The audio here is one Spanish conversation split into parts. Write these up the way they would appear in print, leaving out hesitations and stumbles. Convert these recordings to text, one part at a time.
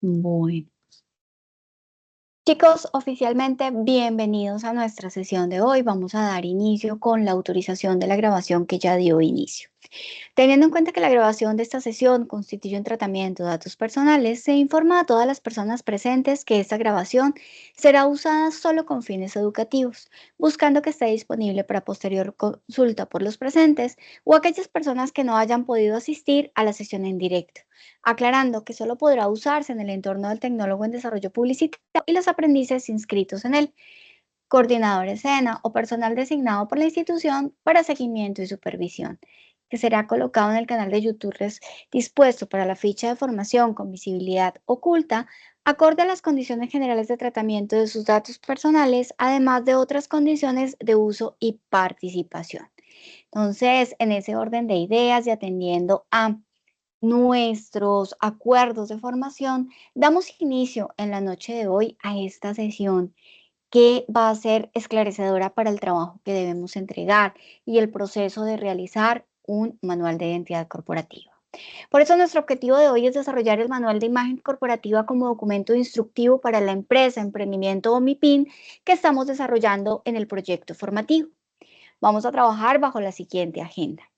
Bueno, chicos, oficialmente bienvenidos a nuestra sesión de hoy. Vamos a dar inicio con la autorización de la grabación que ya dio inicio. Teniendo en cuenta que la grabación de esta sesión constituye un tratamiento de datos personales, se informa a todas las personas presentes que esta grabación será usada solo con fines educativos, buscando que esté disponible para posterior consulta por los presentes o aquellas personas que no hayan podido asistir a la sesión en directo, aclarando que solo podrá usarse en el entorno del tecnólogo en desarrollo publicitario y los aprendices inscritos en él, coordinador escena o personal designado por la institución para seguimiento y supervisión, que será colocado en el canal de YouTube dispuesto para la ficha de formación con visibilidad oculta, acorde a las condiciones generales de tratamiento de sus datos personales, además de otras condiciones de uso y participación. Entonces, en ese orden de ideas y atendiendo a nuestros acuerdos de formación, damos inicio en la noche de hoy a esta sesión que va a ser esclarecedora para el trabajo que debemos entregar y el proceso de realizar un manual de identidad corporativa. Por eso nuestro objetivo de hoy es desarrollar el manual de imagen corporativa como documento instructivo para la empresa, emprendimiento o MIPYME que estamos desarrollando en el proyecto formativo. Vamos a trabajar bajo la siguiente agenda.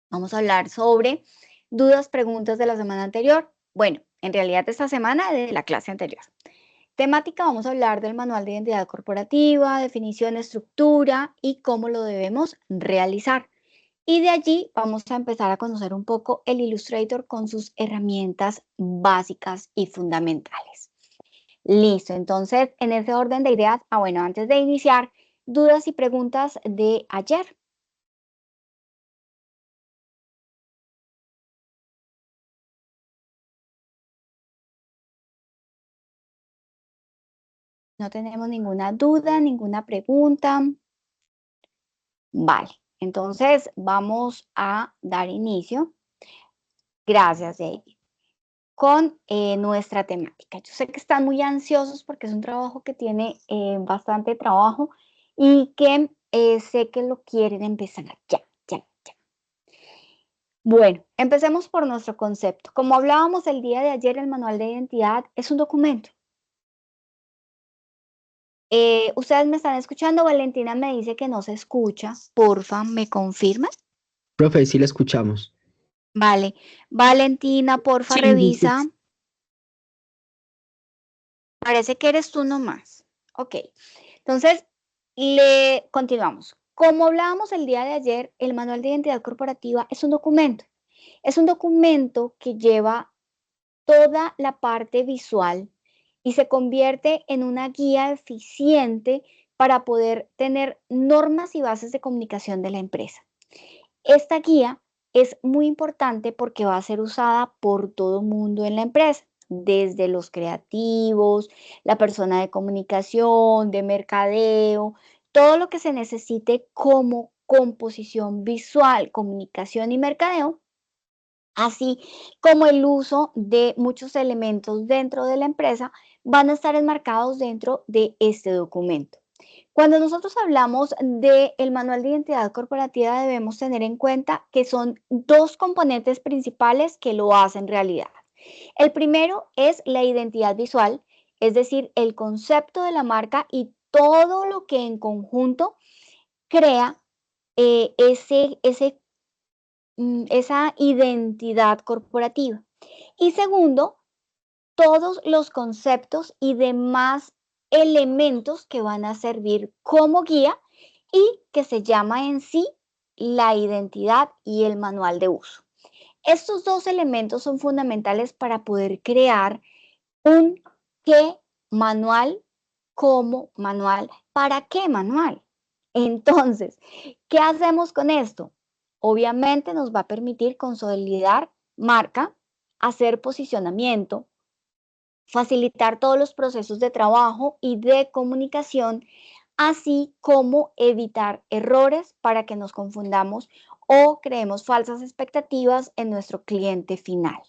Vamos a hablar sobre dudas, preguntas de la semana anterior. Bueno, en realidad esta semana de la clase anterior. Temática, vamos a hablar del manual de identidad corporativa, definición, estructura y cómo lo debemos realizar. Y de allí vamos a empezar a conocer un poco el Illustrator con sus herramientas básicas y fundamentales. Listo, entonces en ese orden de ideas, bueno, antes de iniciar, dudas y preguntas de ayer. No tenemos ninguna duda, ninguna pregunta. Vale, entonces vamos a dar inicio. Gracias, David. Con nuestra temática. Yo sé que están muy ansiosos porque es un trabajo que tiene bastante trabajo y que sé que lo quieren empezar ya, ya, ya. Bueno, empecemos por nuestro concepto. Como hablábamos el día de ayer, el manual de identidad es un documento. Ustedes me están escuchando, Valentina me dice que no se escucha. Porfa, ¿me confirma? Profe, sí la escuchamos. Vale. Valentina, porfa, Sí, sí, sí. revisa. Parece que eres tú nomás. Ok. Entonces, le continuamos. Como hablábamos el día de ayer, el manual de identidad corporativa es un documento. Es un documento que lleva toda la parte visual y se convierte en una guía eficiente para poder tener normas y bases de comunicación de la empresa. Esta guía es muy importante porque va a ser usada por todo mundo en la empresa, desde los creativos, la persona de comunicación, de mercadeo, todo lo que se necesite como composición visual, comunicación y mercadeo, así como el uso de muchos elementos dentro de la empresa, van a estar enmarcados dentro de este documento. Cuando nosotros hablamos del manual de identidad corporativa, debemos tener en cuenta que son dos componentes principales que lo hacen realidad. El primero es la identidad visual, es decir, el concepto de la marca y todo lo que en conjunto crea esa identidad corporativa. Y segundo, todos los conceptos y demás elementos que van a servir como guía y que se llama en sí la identidad y el manual de uso. Estos dos elementos son fundamentales para poder crear un qué manual como manual. ¿Para qué manual? Entonces, ¿qué hacemos con esto? Obviamente nos va a permitir consolidar marca, hacer posicionamiento, facilitar todos los procesos de trabajo y de comunicación, así como evitar errores para que nos confundamos o creemos falsas expectativas en nuestro cliente final.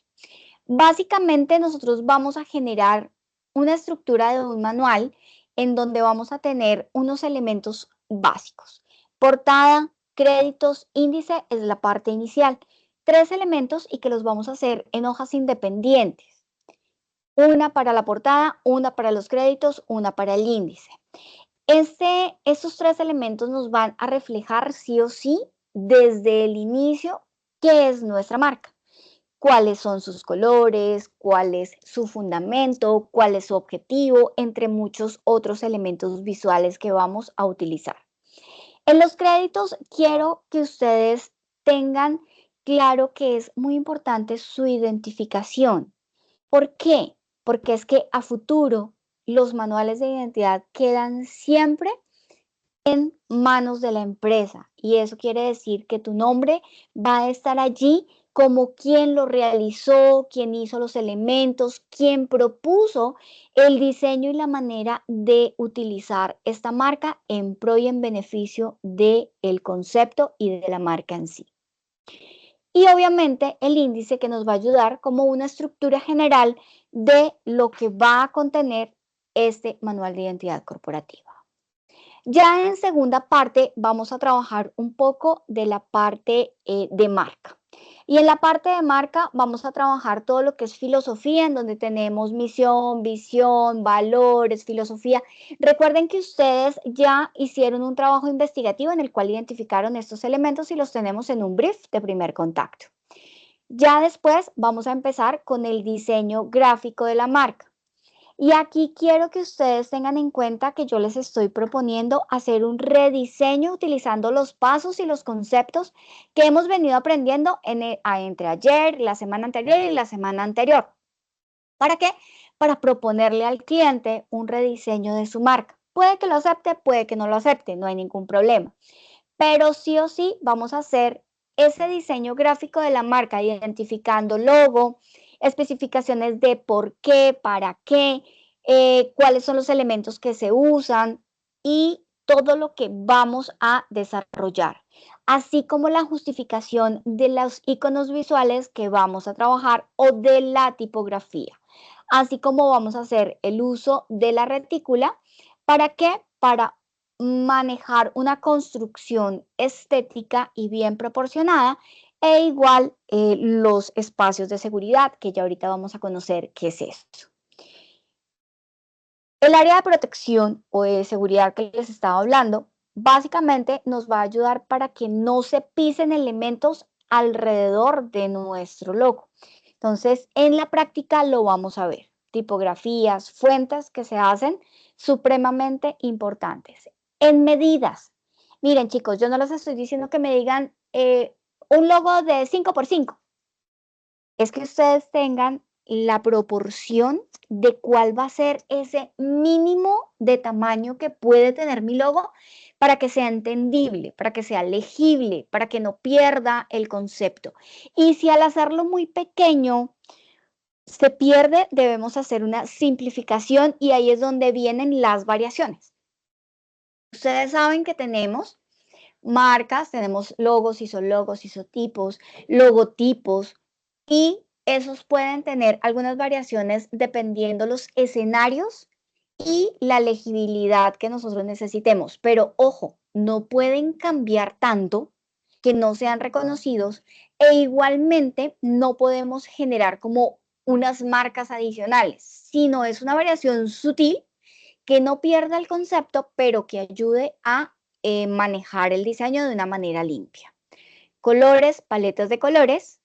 Básicamente nosotros vamos a generar una estructura de un manual en donde vamos a tener unos elementos básicos. Portada, créditos, índice es la parte inicial. Tres elementos y que los vamos a hacer en hojas independientes. Una para la portada, una para los créditos, una para el índice. Estos tres elementos nos van a reflejar sí o sí desde el inicio qué es nuestra marca, cuáles son sus colores, cuál es su fundamento, cuál es su objetivo, entre muchos otros elementos visuales que vamos a utilizar. En los créditos quiero que ustedes tengan claro que es muy importante su identificación. ¿Por qué? Porque es que a futuro los manuales de identidad quedan siempre en manos de la empresa y eso quiere decir que tu nombre va a estar allí como quien lo realizó, quien hizo los elementos, quien propuso el diseño y la manera de utilizar esta marca en pro y en beneficio del concepto y de la marca en sí. Y obviamente el índice que nos va a ayudar como una estructura general de lo que va a contener este manual de identidad corporativa. Ya en segunda parte vamos a trabajar un poco de la parte de marca. Y en la parte de marca vamos a trabajar todo lo que es filosofía, en donde tenemos misión, visión, valores, filosofía. Recuerden que ustedes ya hicieron un trabajo investigativo en el cual identificaron estos elementos y los tenemos en un brief de primer contacto. Ya después vamos a empezar con el diseño gráfico de la marca. Y aquí quiero que ustedes tengan en cuenta que yo les estoy proponiendo hacer un rediseño utilizando los pasos y los conceptos que hemos venido aprendiendo entre ayer, la semana anterior y la semana anterior. ¿Para qué? Para proponerle al cliente un rediseño de su marca. Puede que lo acepte, puede que no lo acepte, no hay ningún problema. Pero sí o sí vamos a hacer ese diseño gráfico de la marca, identificando logo, especificaciones de por qué, para qué, cuáles son los elementos que se usan y todo lo que vamos a desarrollar, así como la justificación de los iconos visuales que vamos a trabajar o de la tipografía, así como vamos a hacer el uso de la retícula. ¿Para qué? Para manejar una construcción estética y bien proporcionada e igual los espacios de seguridad, que ya ahorita vamos a conocer qué es esto. El área de protección o de seguridad que les estaba hablando, básicamente nos va a ayudar para que no se pisen elementos alrededor de nuestro logo. Entonces, en la práctica lo vamos a ver. Tipografías, fuentes que se hacen supremamente importantes. En medidas. Miren, chicos, yo no les estoy diciendo que me digan un logo de 5x5. Es que ustedes tengan la proporción de cuál va a ser ese mínimo de tamaño que puede tener mi logo para que sea entendible, para que sea legible, para que no pierda el concepto. Y si al hacerlo muy pequeño se pierde, debemos hacer una simplificación y ahí es donde vienen las variaciones. Ustedes saben que tenemos marcas, tenemos logos, isologos, isotipos, logotipos y esos pueden tener algunas variaciones dependiendo los escenarios y la legibilidad que nosotros necesitemos. Pero ojo, no pueden cambiar tanto que no sean reconocidos e igualmente no podemos generar como unas marcas adicionales, sino es una variación sutil que no pierda el concepto, pero que ayude a manejar el diseño de una manera limpia. Colores, paletas de colores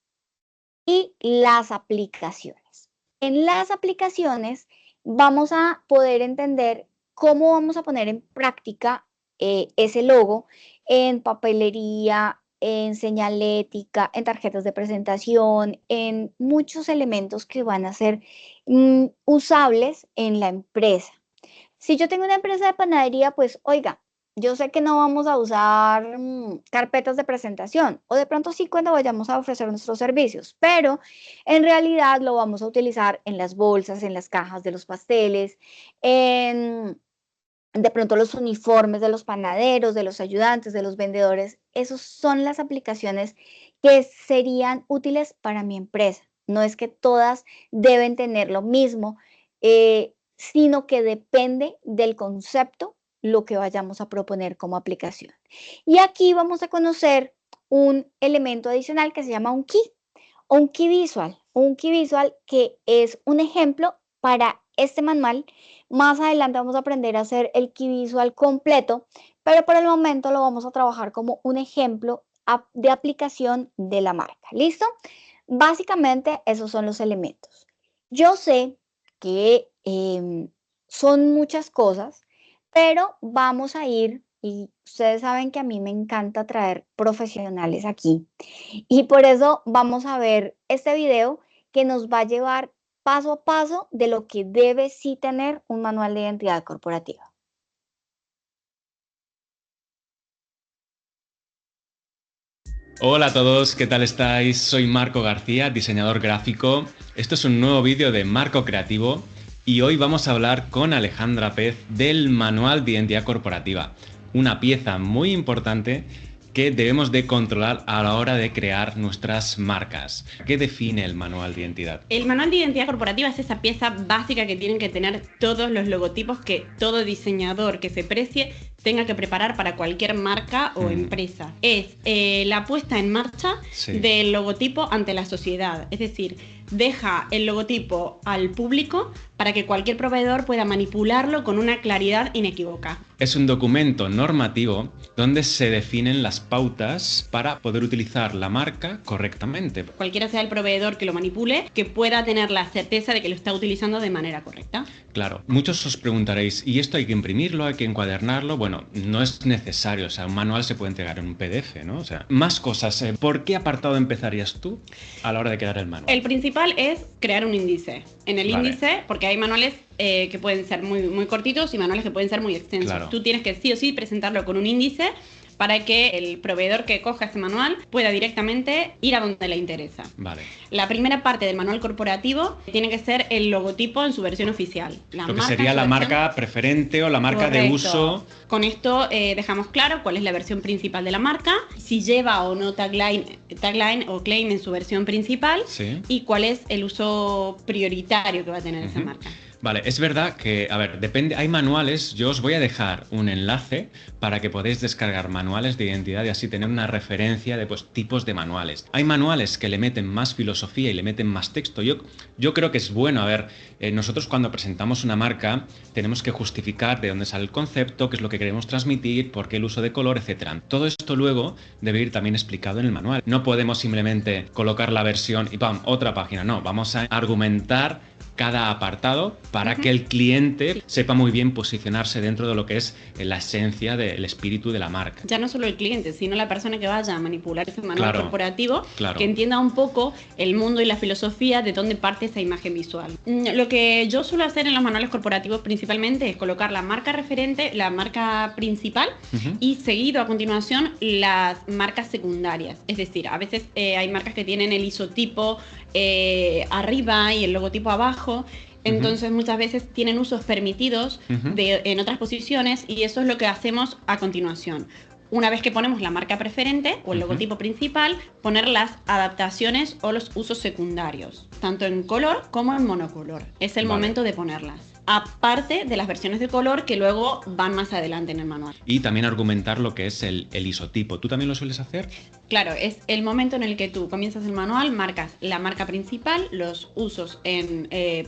y las aplicaciones. En las aplicaciones vamos a poder entender cómo vamos a poner en práctica ese logo en papelería, en señalética, en tarjetas de presentación, en muchos elementos que van a ser usables en la empresa. Si yo tengo una empresa de panadería, pues oiga, yo sé que no vamos a usar carpetas de presentación o de pronto sí cuando vayamos a ofrecer nuestros servicios, pero en realidad lo vamos a utilizar en las bolsas, en las cajas de los pasteles, en de pronto los uniformes de los panaderos, de los ayudantes, de los vendedores. Esas son las aplicaciones que serían útiles para mi empresa. No es que todas deben tener lo mismo, sino que depende del concepto lo que vayamos a proponer como aplicación. Y aquí vamos a conocer un elemento adicional que se llama un key visual. Un key visual que es un ejemplo para este manual. Más adelante vamos a aprender a hacer el key visual completo, pero por el momento lo vamos a trabajar como un ejemplo de aplicación de la marca. ¿Listo? Básicamente esos son los elementos. Yo sé que son muchas cosas, pero vamos a ir, y ustedes saben que a mí me encanta traer profesionales aquí, y por eso vamos a ver este video que nos va a llevar paso a paso de lo que debe sí tener un manual de identidad corporativa. Hola a todos, ¿qué tal estáis? Soy Marco García, diseñador gráfico. Esto es un nuevo vídeo de Marco Creativo y hoy vamos a hablar con Alejandra Pez del Manual de Identidad Corporativa, una pieza muy importante que debemos de controlar a la hora de crear nuestras marcas. ¿Qué define el Manual de Identidad? El Manual de Identidad Corporativa es esa pieza básica que tienen que tener todos los logotipos que todo diseñador que se precie tenga que preparar para cualquier marca o empresa. Es la puesta en marcha del logotipo ante la sociedad. Es decir, deja el logotipo al público para que cualquier proveedor pueda manipularlo con una claridad inequívoca. Es un documento normativo donde se definen las pautas para poder utilizar la marca correctamente. Cualquiera sea el proveedor que lo manipule, que pueda tener la certeza de que lo está utilizando de manera correcta. Claro, muchos os preguntaréis, ¿y esto hay que imprimirlo, hay que encuadernarlo? Bueno, no es necesario, o sea, un manual se puede entregar en un PDF, ¿no? O sea, más cosas. ¿Por qué apartado empezarías tú a la hora de crear el manual? El principal es crear un índice. En el índice, porque hay manuales que pueden ser muy cortitos y manuales que pueden ser muy extensos. Claro. Tú tienes que sí o sí presentarlo con un índice para que el proveedor que coja ese manual pueda directamente ir a donde le interesa. Vale. La primera parte del manual corporativo tiene que ser el logotipo en su versión oficial. Lo que sería la marca preferente o la marca de uso. Con esto dejamos claro cuál es la versión principal de la marca, si lleva o no tagline o claim en su versión principal, y cuál es el uso prioritario que va a tener esa marca. Vale, es verdad que, a ver, depende, hay manuales, yo os voy a dejar un enlace para que podáis descargar manuales de identidad y así tener una referencia de tipos de manuales. Hay manuales que le meten más filosofía y le meten más texto. Yo creo que es bueno, a ver, nosotros cuando presentamos una marca tenemos que justificar de dónde sale el concepto, qué es lo que queremos transmitir, por qué el uso de color, etc. Todo esto luego debe ir también explicado en el manual. No podemos simplemente colocar la versión y ¡pam!, otra página. No, vamos a argumentar cada apartado para que el cliente sepa muy bien posicionarse dentro de lo que es la esencia del espíritu de la marca. Ya no solo el cliente, sino la persona que vaya a manipular ese manual corporativo, que entienda un poco el mundo y la filosofía de dónde parte esa imagen visual. Lo que yo suelo hacer en los manuales corporativos principalmente es colocar la marca referente, la marca principal y seguido a continuación las marcas secundarias. Es decir, a veces hay marcas que tienen el isotipo arriba y el logotipo abajo. Entonces muchas veces tienen usos permitidos en otras posiciones y eso es lo que hacemos a continuación. Una vez que ponemos la marca preferente o el logotipo principal, poner las adaptaciones o los usos secundarios, tanto en color como en monocolor. Es el momento de ponerlas. Aparte de las versiones de color que luego van más adelante en el manual. Y también argumentar lo que es el isotipo. ¿Tú también lo sueles hacer? Claro, es el momento en el que tú comienzas el manual, marcas la marca principal, los usos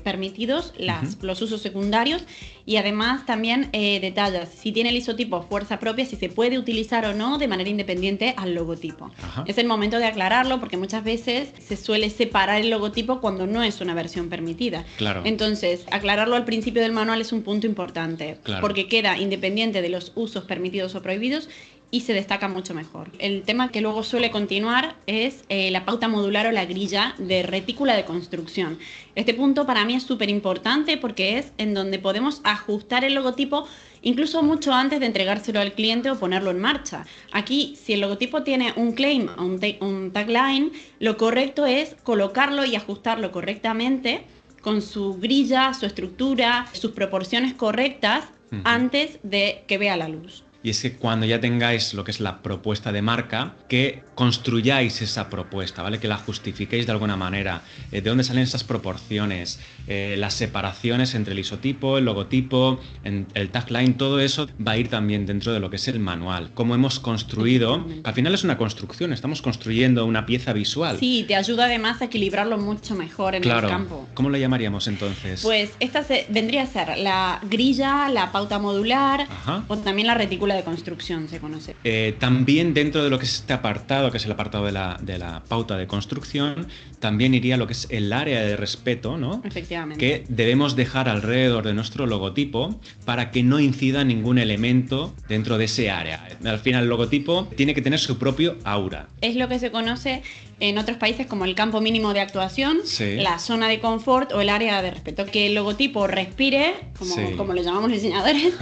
permitidos, los usos secundarios y además también detallas si tiene el isotipo fuerza propia, si se puede utilizar o no de manera independiente al logotipo. Es el momento de aclararlo porque muchas veces se suele separar el logotipo cuando no es una versión permitida. Claro. Entonces, aclararlo al principio del manual es un punto importante porque queda independiente de los usos permitidos o prohibidos y se destaca mucho mejor. El tema que luego suele continuar es la pauta modular o la grilla de retícula de construcción. Este punto para mí es súper importante porque es en donde podemos ajustar el logotipo incluso mucho antes de entregárselo al cliente o ponerlo en marcha. Aquí, si el logotipo tiene un claim o un tagline, lo correcto es colocarlo y ajustarlo correctamente con su grilla, su estructura, sus proporciones correctas antes de que vea la luz. y es que cuando ya tengáis lo que es la propuesta de marca, que construyáis esa propuesta, ¿vale? Que la justifiquéis de alguna manera, de dónde salen esas proporciones, las separaciones entre el isotipo, el logotipo, el tagline, todo eso va a ir también dentro de lo que es el manual. Cómo hemos construido, al final es una construcción, estamos construyendo una pieza visual. Sí, te ayuda además a equilibrarlo mucho mejor en el campo. ¿Cómo lo llamaríamos entonces? Pues esta vendría a ser la grilla, la pauta modular, o también la retícula de construcción se conoce. También dentro de lo que es este apartado, que es el apartado de la pauta de construcción, también iría lo que es el área de respeto, ¿no? Efectivamente. Que debemos dejar alrededor de nuestro logotipo para que no incida ningún elemento dentro de ese área. Al final, el logotipo tiene que tener su propio aura. Es lo que se conoce en otros países como el campo mínimo de actuación, la zona de confort o el área de respeto. Que el logotipo respire, como lo llamamos los diseñadores,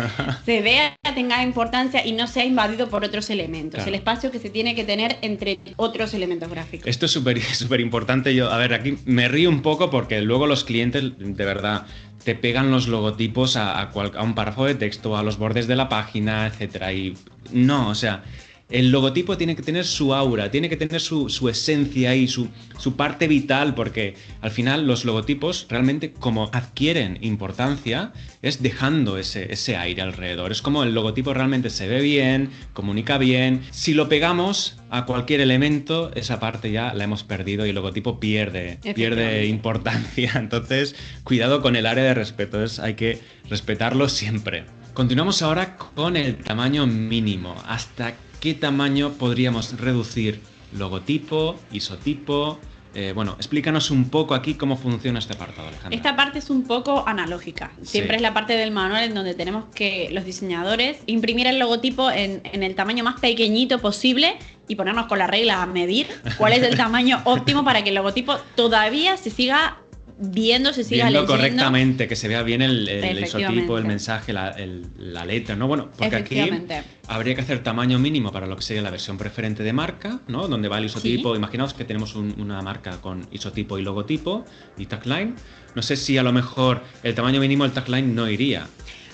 se vea, tenga importancia y no sea invadido por otros elementos. Claro. El espacio que se tiene que tener entre otros elementos gráficos. Esto es súper importante. Yo, a ver, aquí me río un poco porque luego los clientes, de verdad, te pegan los logotipos a un párrafo de texto, a los bordes de la página, etcétera. Y no, o sea, el logotipo tiene que tener su aura, tiene que tener su esencia y su parte vital, porque al final los logotipos realmente como adquieren importancia es dejando ese aire alrededor. Es como el logotipo realmente se ve bien, comunica bien. Si lo pegamos a cualquier elemento, esa parte ya la hemos perdido y el logotipo pierde importancia. Entonces, cuidado con el área de respeto, hay que respetarlo siempre. Continuamos ahora con el tamaño mínimo. ¿Hasta qué tamaño podríamos reducir logotipo, isotipo? Bueno, explícanos un poco aquí cómo funciona este apartado, Alejandra. Esta parte es un poco analógica. Siempre es la parte del manual en donde tenemos que los diseñadores imprimir el logotipo en el tamaño más pequeñito posible y ponernos con la regla a medir cuál es el tamaño óptimo para que el logotipo todavía se siga viendo correctamente, que se vea bien el isotipo, el mensaje, la letra, ¿no? Bueno, porque aquí habría que hacer tamaño mínimo para lo que sería la versión preferente de marca, ¿no? Donde va el isotipo. Imaginaos que tenemos una marca con isotipo y logotipo y tagline. No sé si a lo mejor el tamaño mínimo del tagline no iría.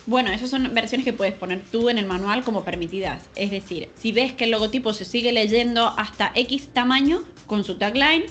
Bueno, esas son versiones que puedes poner tú en el manual como permitidas. Es decir, si ves que el logotipo se sigue leyendo hasta X tamaño con su tagline,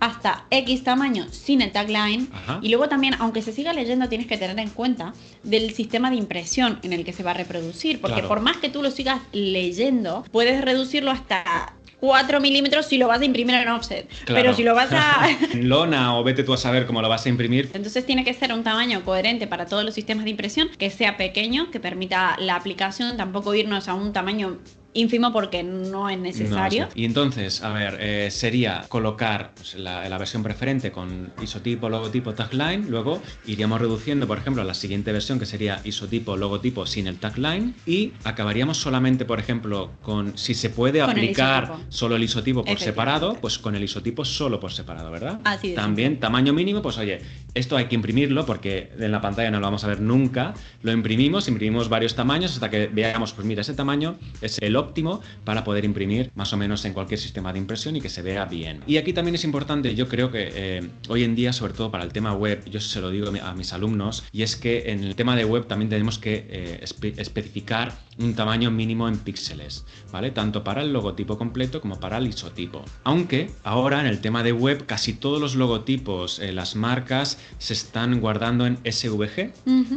hasta X tamaño sin el tagline, y luego también, aunque se siga leyendo, tienes que tener en cuenta del sistema de impresión en el que se va a reproducir, porque por más que tú lo sigas leyendo, puedes reducirlo hasta 4 milímetros si lo vas a imprimir en offset. Claro. Pero si lo vas a... en lona o vete tú a saber cómo lo vas a imprimir. Entonces tiene que ser un tamaño coherente para todos los sistemas de impresión, que sea pequeño, que permita la aplicación, tampoco irnos a un tamaño ínfimo porque no es necesario. No, sí. Y entonces, a ver, sería colocar la versión preferente con isotipo, logotipo, tagline, luego iríamos reduciendo, por ejemplo, a la siguiente versión que sería isotipo, logotipo sin el tagline y acabaríamos solamente, por ejemplo, con si se puede aplicar solo el isotipo por separado, pues con el isotipo solo por separado, ¿verdad? Así es. También tamaño mínimo, pues oye, esto hay que imprimirlo porque en la pantalla no lo vamos a ver nunca, lo imprimimos varios tamaños hasta que veamos, pues mira, ese tamaño es el óptimo para poder imprimir más o menos en cualquier sistema de impresión y que se vea bien. Y aquí también es importante, yo creo que hoy en día, sobre todo para el tema web, yo se lo digo a mis alumnos, y es que en el tema de web también tenemos que especificar un tamaño mínimo en píxeles, ¿vale? Tanto para el logotipo completo como para el isotipo. Aunque ahora en el tema de web casi todos los logotipos, las marcas se están guardando en SVG,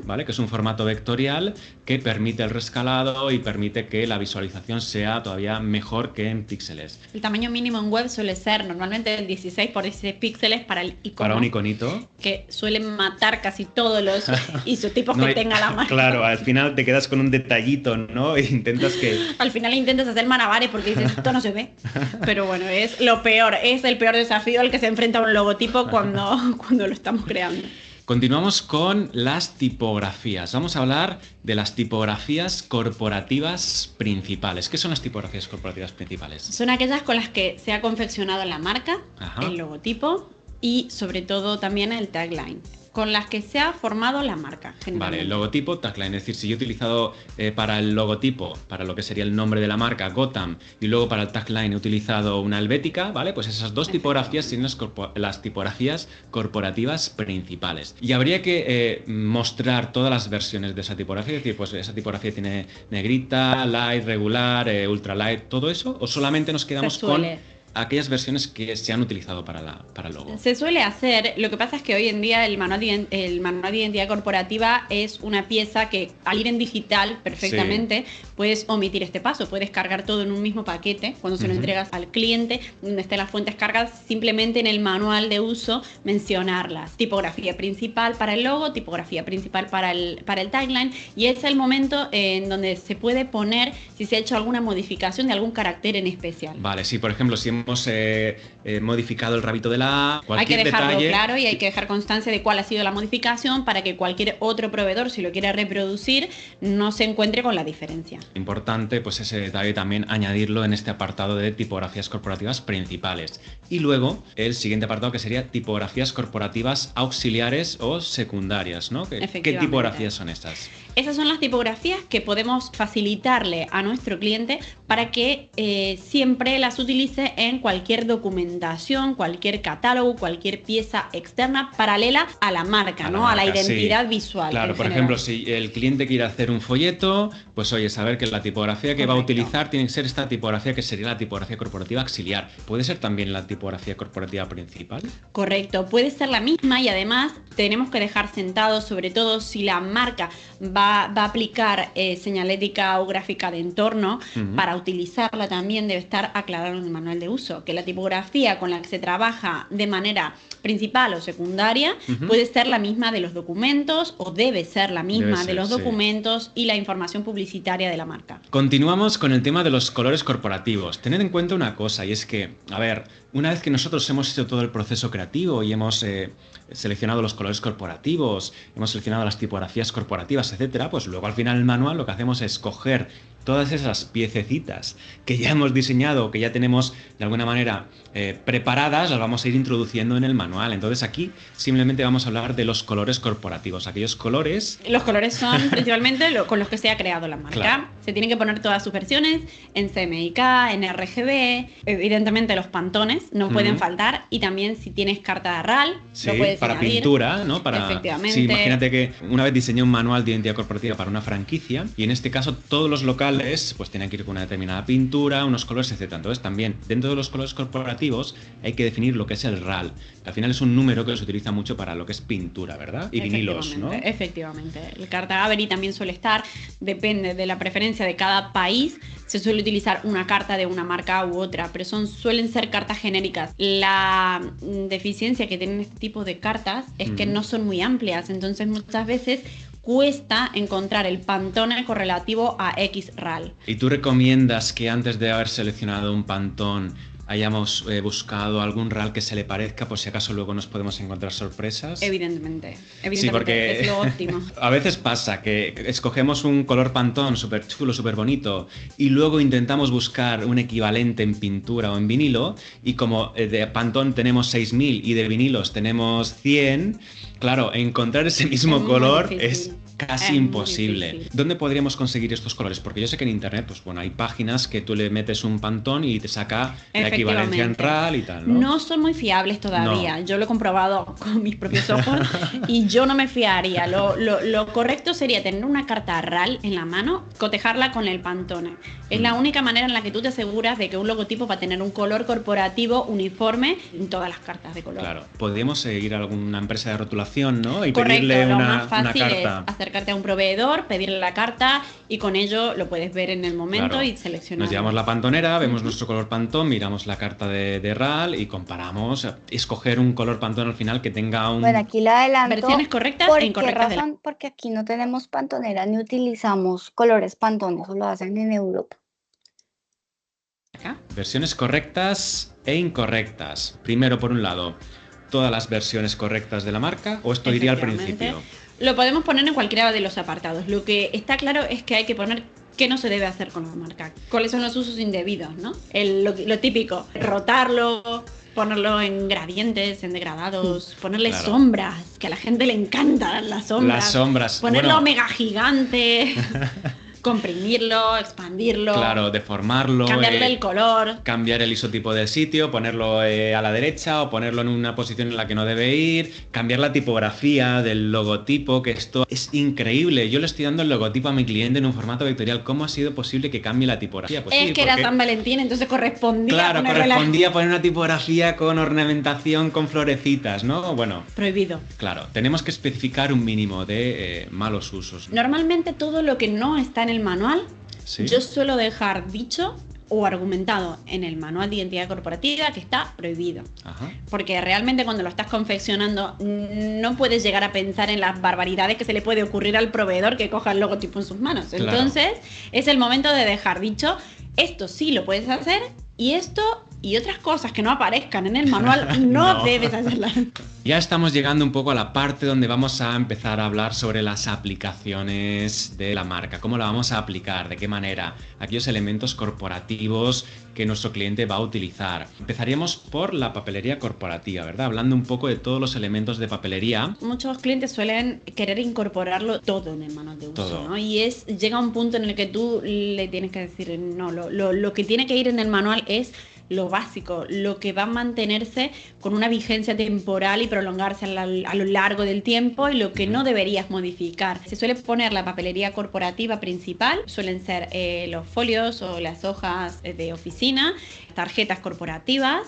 ¿vale? Que es un formato vectorial que permite el rescalado y permite que la visualización sea todavía mejor que en píxeles. El tamaño mínimo en web suele ser normalmente el 16 por 16 píxeles para el icono. Para un iconito. Que suelen matar casi todos los isotipos que tenga la marca. Claro, al final te quedas con un detallito, ¿no? E intentas que... Al final intentas hacer malabares porque dices, esto no se ve. Pero bueno, es lo peor, es el peor desafío al que se enfrenta un logotipo cuando lo estamos creando. Continuamos con las tipografías. Vamos a hablar de las tipografías corporativas principales. ¿Qué son las tipografías corporativas principales? Son aquellas con las que se ha confeccionado la marca, el logotipo y sobre todo también el tagline. con las que se ha formado la marca. Vale, logotipo, tagline. Es decir, si yo he utilizado para el logotipo, para lo que sería el nombre de la marca, Gotham, y luego para el tagline he utilizado una helvética, ¿vale? Pues esas dos tipografías son las tipografías corporativas principales. Y habría que mostrar todas las versiones de esa tipografía, es decir, pues esa tipografía tiene negrita, light, regular, ultra light, todo eso, o solamente nos quedamos con aquellas versiones que se han utilizado para el logo. Se suele hacer, lo que pasa es que hoy en día el manual de identidad corporativa es una pieza que al ir en digital perfectamente puedes omitir este paso, puedes cargar todo en un mismo paquete cuando se lo entregas al cliente, donde estén las fuentes cargadas, simplemente en el manual de uso mencionarlas. Tipografía principal para el logo, tipografía principal para el tagline, y es el momento en donde se puede poner si se ha hecho alguna modificación de algún carácter en especial. Vale, sí, por ejemplo, si hemos modificado el rabito de la A, cualquier hay que dejarlo detalle, claro y hay que dejar constancia de cuál ha sido la modificación para que cualquier otro proveedor, si lo quiere reproducir, no se encuentre con la diferencia. Importante, pues ese detalle también añadirlo en este apartado de tipografías corporativas principales. Y luego el siguiente apartado, que sería tipografías corporativas auxiliares o secundarias, ¿no? ¿Qué tipografías son estas? Esas son las tipografías que podemos facilitarle a nuestro cliente para que siempre las utilice en cualquier documentación, cualquier catálogo, cualquier pieza externa paralela a la marca, ¿no? A la identidad visual. Claro, por ejemplo, si el cliente quiere hacer un folleto, pues oye, saber que la tipografía que va a utilizar tiene que ser esta tipografía, que sería la tipografía corporativa auxiliar. ¿Puede ser también la tipografía corporativa principal? Correcto, puede ser la misma, y además tenemos que dejar sentado, sobre todo si la marca va a aplicar señalética o gráfica de entorno, para utilizarla también debe estar aclarado en el manual de uso, que la tipografía con la que se trabaja de manera principal o secundaria puede ser la misma de los documentos, o debe ser la misma de los documentos y la información publicitaria de la marca. Continuamos con el tema de los colores corporativos. Tened en cuenta una cosa, y es que, a ver, una vez que nosotros hemos hecho todo el proceso creativo y hemos seleccionado los colores corporativos, hemos seleccionado las tipografías corporativas, etcétera, pues luego al final el manual lo que hacemos es coger todas esas piececitas que ya hemos diseñado, que ya tenemos de alguna manera preparadas, las vamos a ir introduciendo en el manual. Entonces aquí simplemente vamos a hablar de los colores corporativos, aquellos colores... Los colores son principalmente con los que se ha creado la marca. Claro. Se tienen que poner todas sus versiones en CMYK, en RGB, evidentemente los pantones no pueden faltar, y también si tienes carta de RAL, lo puedes para añadir. Pintura, ¿no? Efectivamente. Sí, imagínate que una vez diseñé un manual de identidad corporativa para una franquicia, y en este caso todos los locales pues tienen que ir con una determinada pintura, unos colores, etc. Entonces también dentro de los colores corporativos hay que definir lo que es el RAL, que al final es un número que se utiliza mucho para lo que es pintura, ¿verdad? Y vinilos, ¿no? Efectivamente. El carta Avery también suele estar, depende de la preferencia de cada país, se suele utilizar una carta de una marca u otra, pero suelen ser cartas genéricas. La deficiencia que tienen este tipo de cartas es que no son muy amplias, entonces muchas veces cuesta encontrar el Pantone correlativo a X RAL. ¿Y tú recomiendas que antes de haber seleccionado un Pantone hayamos buscado algún RAL que se le parezca, por si acaso luego nos podemos encontrar sorpresas? Evidentemente sí, porque es lo óptimo. A veces pasa que escogemos un color Pantone súper chulo, súper bonito, y luego intentamos buscar un equivalente en pintura o en vinilo, y como de Pantone tenemos 6000 y de vinilos tenemos 100, claro, encontrar ese mismo color es casi imposible. ¿Dónde podríamos conseguir estos colores? Porque yo sé que en internet, pues bueno, hay páginas que tú le metes un Pantone y te saca la equivalencia en RAL y tal, ¿no? No son muy fiables todavía. No. Yo lo he comprobado con mis propios ojos y yo no me fiaría. Lo correcto sería tener una carta RAL en la mano, cotejarla con el Pantone. Es la única manera en la que tú te aseguras de que un logotipo va a tener un color corporativo uniforme en todas las cartas de color. Claro. Podríamos ir a alguna empresa de rotulación, ¿no? Y correcto, pedirle lo una más fácil carta. Es acercarte a un proveedor, pedirle la carta, y con ello lo puedes ver en el momento, claro, y seleccionar. Nos llevamos la pantonera, vemos nuestro color Pantone, miramos la carta de RAL y comparamos, escoger un color Pantone al final que tenga un... Bueno, aquí la adelanto. Versiones correctas ¿Por e incorrectas. qué razón? Porque aquí no tenemos pantonera ni utilizamos colores Pantone, eso lo hacen en Europa. ¿Acá? Versiones correctas e incorrectas. Primero, por un lado, todas las versiones correctas de la marca, o esto iría al principio. Lo podemos poner en cualquiera de los apartados. Lo que está claro es que hay que poner ¿Qué no se debe hacer con la marca? ¿Cuáles son los usos indebidos, ¿no? Lo típico, rotarlo, ponerlo en gradientes, en degradados, ponerle sombras, que a la gente le encantan las sombras. Las sombras. Ponerlo mega gigante. Comprimirlo, expandirlo. Claro, deformarlo. Cambiarle el color. Cambiar el isotipo del sitio, ponerlo a la derecha o ponerlo en una posición en la que no debe ir. Cambiar la tipografía del logotipo, que esto es increíble. Yo le estoy dando el logotipo a mi cliente en un formato vectorial. ¿Cómo ha sido posible que cambie la tipografía? Pues es que era San Valentín, entonces correspondía. Claro, correspondía poner una tipografía con ornamentación, con florecitas, ¿no? Bueno. Prohibido. Claro, tenemos que especificar un mínimo de malos usos. Normalmente todo lo que no está en el manual, yo suelo dejar dicho o argumentado en el manual de identidad corporativa que está prohibido. Ajá. Porque realmente cuando lo estás confeccionando no puedes llegar a pensar en las barbaridades que se le puede ocurrir al proveedor que coja el logotipo en sus manos. Claro. Entonces es el momento de dejar dicho, esto sí lo puedes hacer y esto y otras cosas que no aparezcan en el manual no debes hacerlas. Ya estamos llegando un poco a la parte donde vamos a empezar a hablar sobre las aplicaciones de la marca, cómo la vamos a aplicar, de qué manera, aquellos elementos corporativos que nuestro cliente va a utilizar. Empezaríamos por la papelería corporativa, ¿verdad? Hablando un poco de todos los elementos de papelería. Muchos clientes suelen querer incorporarlo todo en el manual de uso, ¿no? Y llega un punto en el que tú le tienes que decir, no, lo que tiene que ir en el manual es lo básico, lo que va a mantenerse con una vigencia temporal y prolongarse a lo largo del tiempo y lo que no deberías modificar. Se suele poner la papelería corporativa principal, suelen ser los folios o las hojas de oficina, tarjetas corporativas,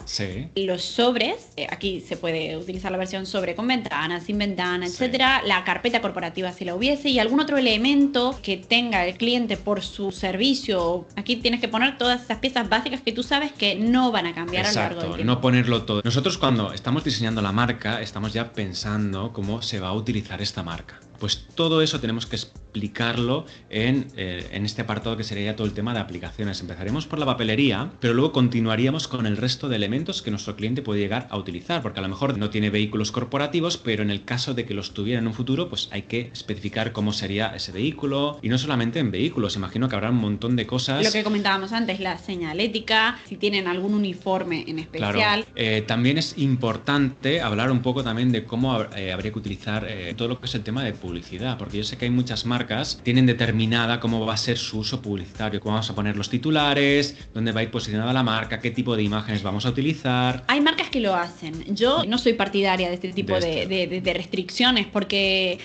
los sobres, aquí se puede utilizar la versión sobre con ventana, sin ventana, etcétera, la carpeta corporativa si la hubiese y algún otro elemento que tenga el cliente por su servicio. Aquí tienes que poner todas esas piezas básicas que tú sabes que no van a cambiar a lo largo del tiempo. No ponerlo todo. Nosotros cuando estamos diseñando la marca estamos ya pensando cómo se va a utilizar esta marca. Pues todo eso tenemos que explicarlo en este apartado que sería todo el tema de aplicaciones. Empezaremos por la papelería, pero luego continuaríamos con el resto de elementos que nuestro cliente puede llegar a utilizar, porque a lo mejor no tiene vehículos corporativos, pero en el caso de que los tuviera en un futuro, pues hay que especificar cómo sería ese vehículo. Y no solamente en vehículos, imagino que habrá un montón de cosas. Lo que comentábamos antes, la señalética, si tienen algún uniforme en especial. Claro. También es importante hablar un poco también de cómo habría que utilizar todo lo que es el tema de publicidad, porque yo sé que hay muchas marcas tienen determinada cómo va a ser su uso publicitario, cómo vamos a poner los titulares, dónde va a ir posicionada la marca, qué tipo de imágenes vamos a utilizar. Hay marcas que lo hacen. Yo no soy partidaria de este tipo de restricciones porque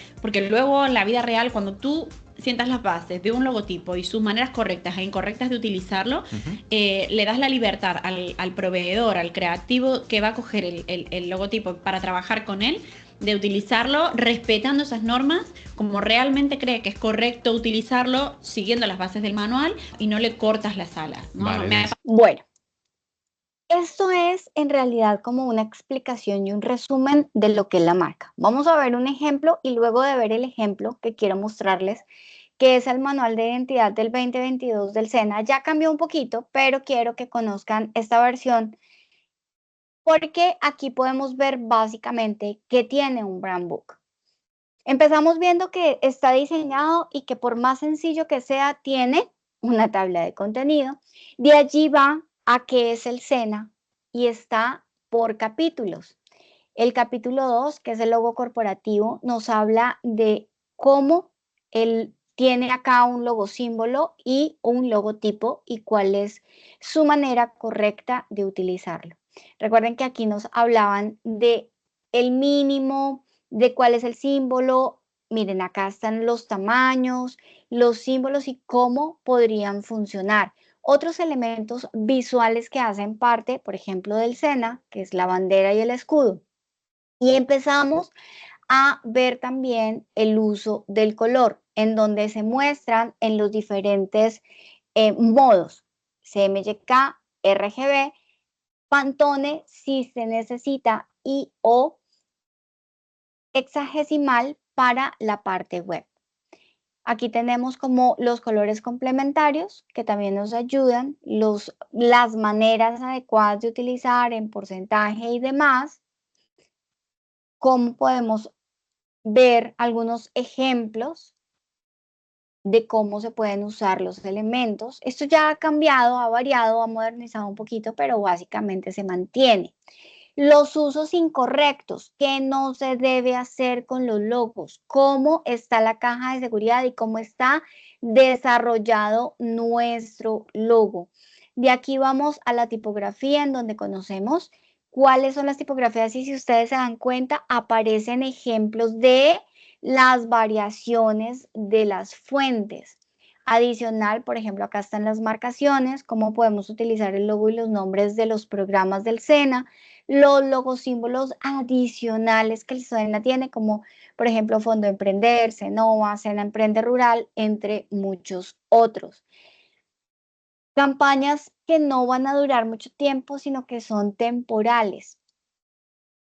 luego en la vida real cuando tú sientas las bases de un logotipo y sus maneras correctas e incorrectas de utilizarlo, le das la libertad al proveedor, al creativo que va a coger el logotipo para trabajar con él, de utilizarlo respetando esas normas como realmente cree que es correcto utilizarlo, siguiendo las bases del manual y no le cortas las alas, ¿no? Vale. Bueno, esto es en realidad como una explicación y un resumen de lo que es la marca. Vamos a ver un ejemplo y luego de ver el ejemplo que quiero mostrarles, que es el manual de identidad del 2022 del SENA. Ya cambió un poquito, pero quiero que conozcan esta versión porque aquí podemos ver básicamente que tiene un brand book. Empezamos viendo que está diseñado y que por más sencillo que sea, tiene una tabla de contenido. De allí va a qué es el SENA y está por capítulos. El capítulo 2, que es el logo corporativo, nos habla de cómo él tiene acá un logo símbolo y un logotipo y cuál es su manera correcta de utilizarlo. Recuerden que aquí nos hablaban de el mínimo, de cuál es el símbolo. Miren, acá están los tamaños, los símbolos y cómo podrían funcionar. Otros elementos visuales que hacen parte, por ejemplo, del SENA, que es la bandera y el escudo. Y empezamos a ver también el uso del color, en donde se muestran en los diferentes modos, CMYK, RGB, Pantone si se necesita y o hexagesimal para la parte web. Aquí tenemos como los colores complementarios que también nos ayudan, las maneras adecuadas de utilizar en porcentaje y demás. Cómo podemos ver algunos ejemplos de cómo se pueden usar los elementos. Esto ya ha cambiado, ha variado, ha modernizado un poquito, pero básicamente se mantiene. Los usos incorrectos, ¿qué no se debe hacer con los logos? ¿Cómo está la caja de seguridad y cómo está desarrollado nuestro logo? De aquí vamos a la tipografía, en donde conocemos cuáles son las tipografías, y si ustedes se dan cuenta, aparecen ejemplos de las variaciones de las fuentes. Adicional, por ejemplo, acá están las marcaciones, cómo podemos utilizar el logo y los nombres de los programas del SENA, los logosímbolos adicionales que el SENA tiene, como por ejemplo Fondo Emprender, Senova, SENA Emprende Rural, entre muchos otros. Campañas que no van a durar mucho tiempo, sino que son temporales.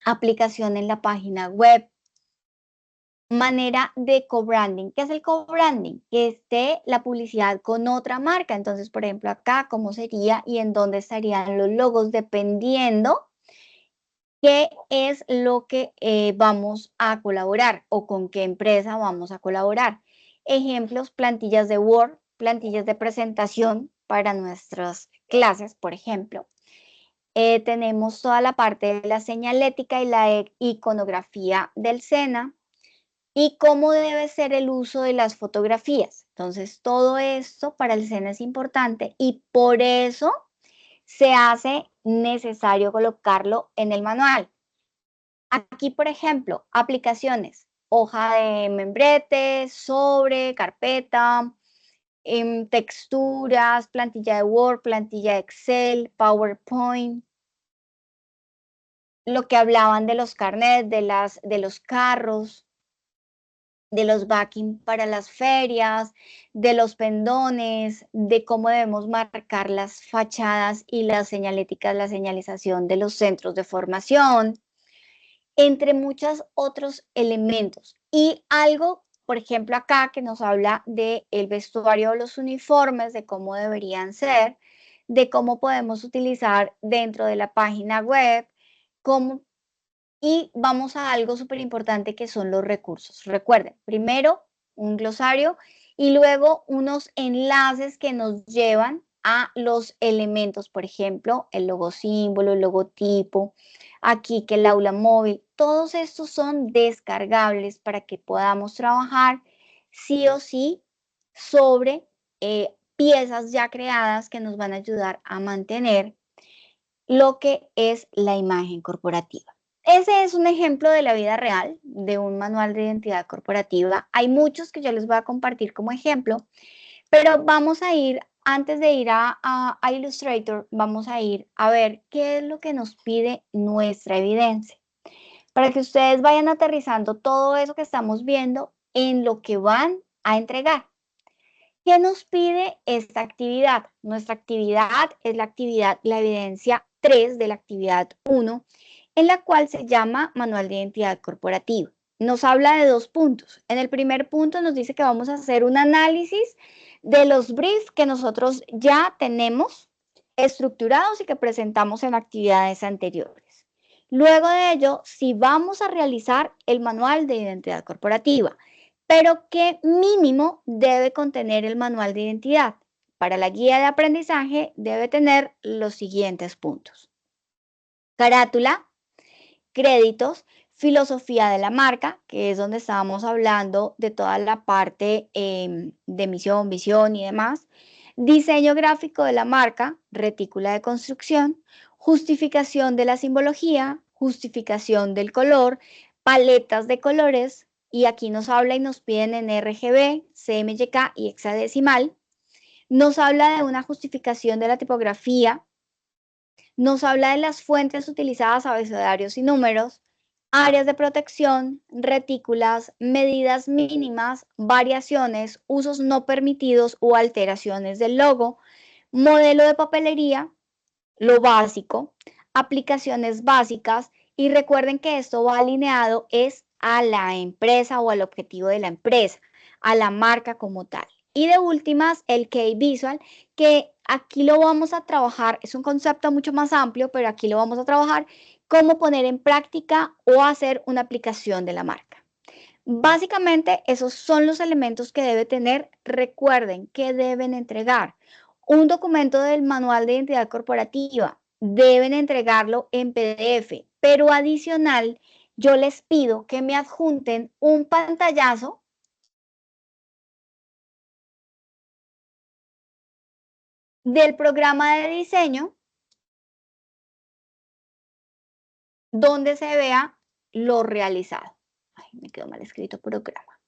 Aplicación en la página web. Manera de co-branding. ¿Qué es el co-branding? Que esté la publicidad con otra marca. Entonces, por ejemplo, acá, ¿cómo sería y en dónde estarían los logos? Dependiendo qué es lo que vamos a colaborar o con qué empresa vamos a colaborar. Ejemplos, plantillas de Word, plantillas de presentación para nuestras clases, por ejemplo. Tenemos toda la parte de la señalética y la iconografía del SENA. Y cómo debe ser el uso de las fotografías. Entonces, todo esto para el SENA es importante y por eso se hace necesario colocarlo en el manual. Aquí, por ejemplo, aplicaciones, hoja de membrete, sobre, carpeta, texturas, plantilla de Word, plantilla de Excel, PowerPoint. Lo que hablaban de los carnets, de los carros, de los backing para las ferias, de los pendones, de cómo debemos marcar las fachadas y las señaléticas, la señalización de los centros de formación, entre muchos otros elementos. Y algo, por ejemplo, acá que nos habla del vestuario o los uniformes, de cómo deberían ser, de cómo podemos utilizar dentro de la página web, y vamos a algo súper importante que son los recursos. Recuerden, primero un glosario y luego unos enlaces que nos llevan a los elementos, por ejemplo, el logosímbolo, el logotipo, aquí que el aula móvil, todos estos son descargables para que podamos trabajar sí o sí sobre piezas ya creadas que nos van a ayudar a mantener lo que es la imagen corporativa. Ese es un ejemplo de la vida real de un manual de identidad corporativa. Hay muchos que yo les voy a compartir como ejemplo, pero vamos a ir, antes de ir a Illustrator, vamos a ir a ver qué es lo que nos pide nuestra evidencia, para que ustedes vayan aterrizando todo eso que estamos viendo en lo que van a entregar. ¿Qué nos pide esta actividad? Nuestra actividad es la evidencia 3 de la actividad 1, en la cual se llama Manual de Identidad Corporativa. Nos habla de 2 puntos. En el primer punto nos dice que vamos a hacer un análisis de los briefs que nosotros ya tenemos estructurados y que presentamos en actividades anteriores. Luego de ello, si vamos a realizar el Manual de Identidad Corporativa, pero ¿qué mínimo debe contener el manual de identidad? Para la guía de aprendizaje debe tener los siguientes puntos: carátula, créditos, filosofía de la marca, que es donde estábamos hablando de toda la parte de misión, visión y demás, diseño gráfico de la marca, retícula de construcción, justificación de la simbología, justificación del color, paletas de colores, y aquí nos habla y nos piden en RGB, CMYK y hexadecimal. Nos habla de una justificación de la tipografía, nos habla de las fuentes utilizadas, abecedarios y números, áreas de protección, retículas, medidas mínimas, variaciones, usos no permitidos o alteraciones del logo, modelo de papelería, lo básico, aplicaciones básicas, y recuerden que esto va alineado es a la empresa o al objetivo de la empresa, a la marca como tal. Y de últimas, el Key Visual, que aquí lo vamos a trabajar, es un concepto mucho más amplio, pero aquí lo vamos a trabajar cómo poner en práctica o hacer una aplicación de la marca. Básicamente, esos son los elementos que debe tener. Recuerden que deben entregar un documento del manual de identidad corporativa. Deben entregarlo en PDF, pero adicional, yo les pido que me adjunten un pantallazo del programa de diseño donde se vea lo realizado. Ay, me quedó mal escrito programa.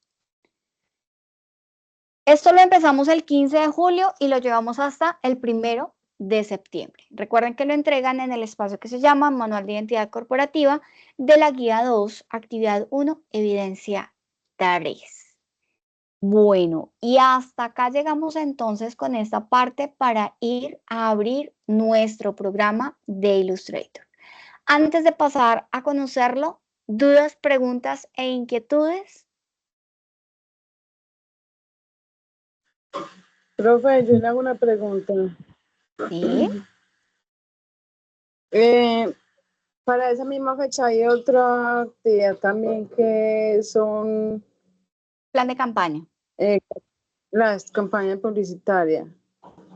Esto lo empezamos el 15 de julio y lo llevamos hasta el 1 de septiembre. Recuerden que lo entregan en el espacio que se llama Manual de Identidad Corporativa de la Guía 2, Actividad 1, Evidencia 3. Bueno, y hasta acá llegamos entonces con esta parte para ir a abrir nuestro programa de Illustrator. Antes de pasar a conocerlo, ¿dudas, preguntas e inquietudes? Profe, yo le hago una pregunta. Sí. Para esa misma fecha hay otra actividad también que son... Plan de campaña. Las campañas publicitarias.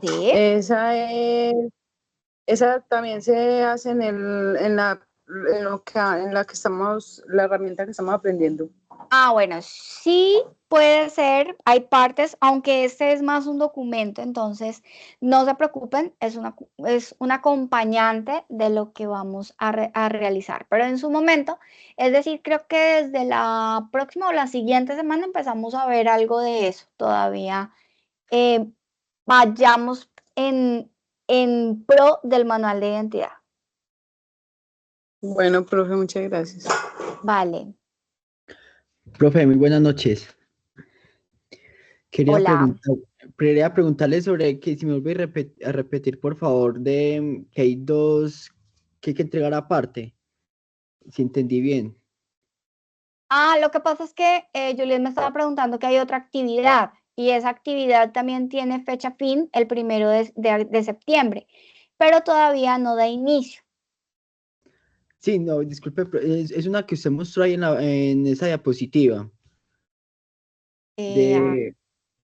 Sí. Esa también se hace en la herramienta que estamos aprendiendo. Ah, bueno, sí puede ser, hay partes, aunque este es más un documento, entonces no se preocupen, es un acompañante de lo que vamos a realizar, pero en su momento, es decir, creo que desde la próxima o la siguiente semana empezamos a ver algo de eso, todavía vayamos en pro del manual de identidad. Bueno, profe, muchas gracias. Vale. Profe, muy buenas noches. Quería Hola. preguntarle sobre que si me vuelve a repetir, por favor, de que hay dos que hay que entregar aparte, si entendí bien. Ah, lo que pasa es que Juliet me estaba preguntando que hay otra actividad y esa actividad también tiene fecha fin el 1 de septiembre, pero todavía no da inicio. Sí, no, disculpe, es una que usted mostró ahí en esa diapositiva.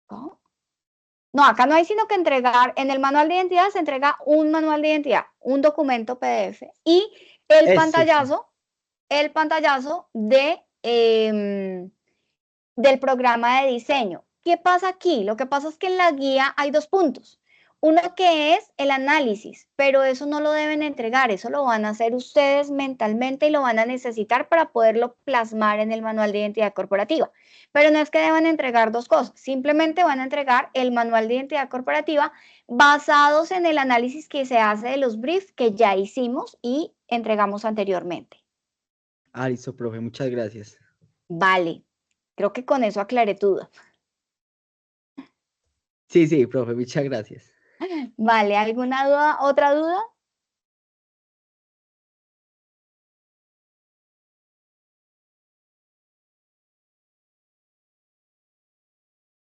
¿Cómo? No, acá no hay sino que entregar, en el manual de identidad se entrega un manual de identidad, un documento PDF y el pantallazo del programa de diseño. ¿Qué pasa aquí? Lo que pasa es que en la guía hay 2 puntos. Uno que es el análisis, pero eso no lo deben entregar, eso lo van a hacer ustedes mentalmente y lo van a necesitar para poderlo plasmar en el manual de identidad corporativa. Pero no es que deban entregar 2 cosas, simplemente van a entregar el manual de identidad corporativa basados en el análisis que se hace de los briefs que ya hicimos y entregamos anteriormente. Ah, listo, profe, muchas gracias. Vale, creo que con eso aclaré tu duda. Sí, profe, muchas gracias. Vale, ¿alguna duda? ¿Otra duda?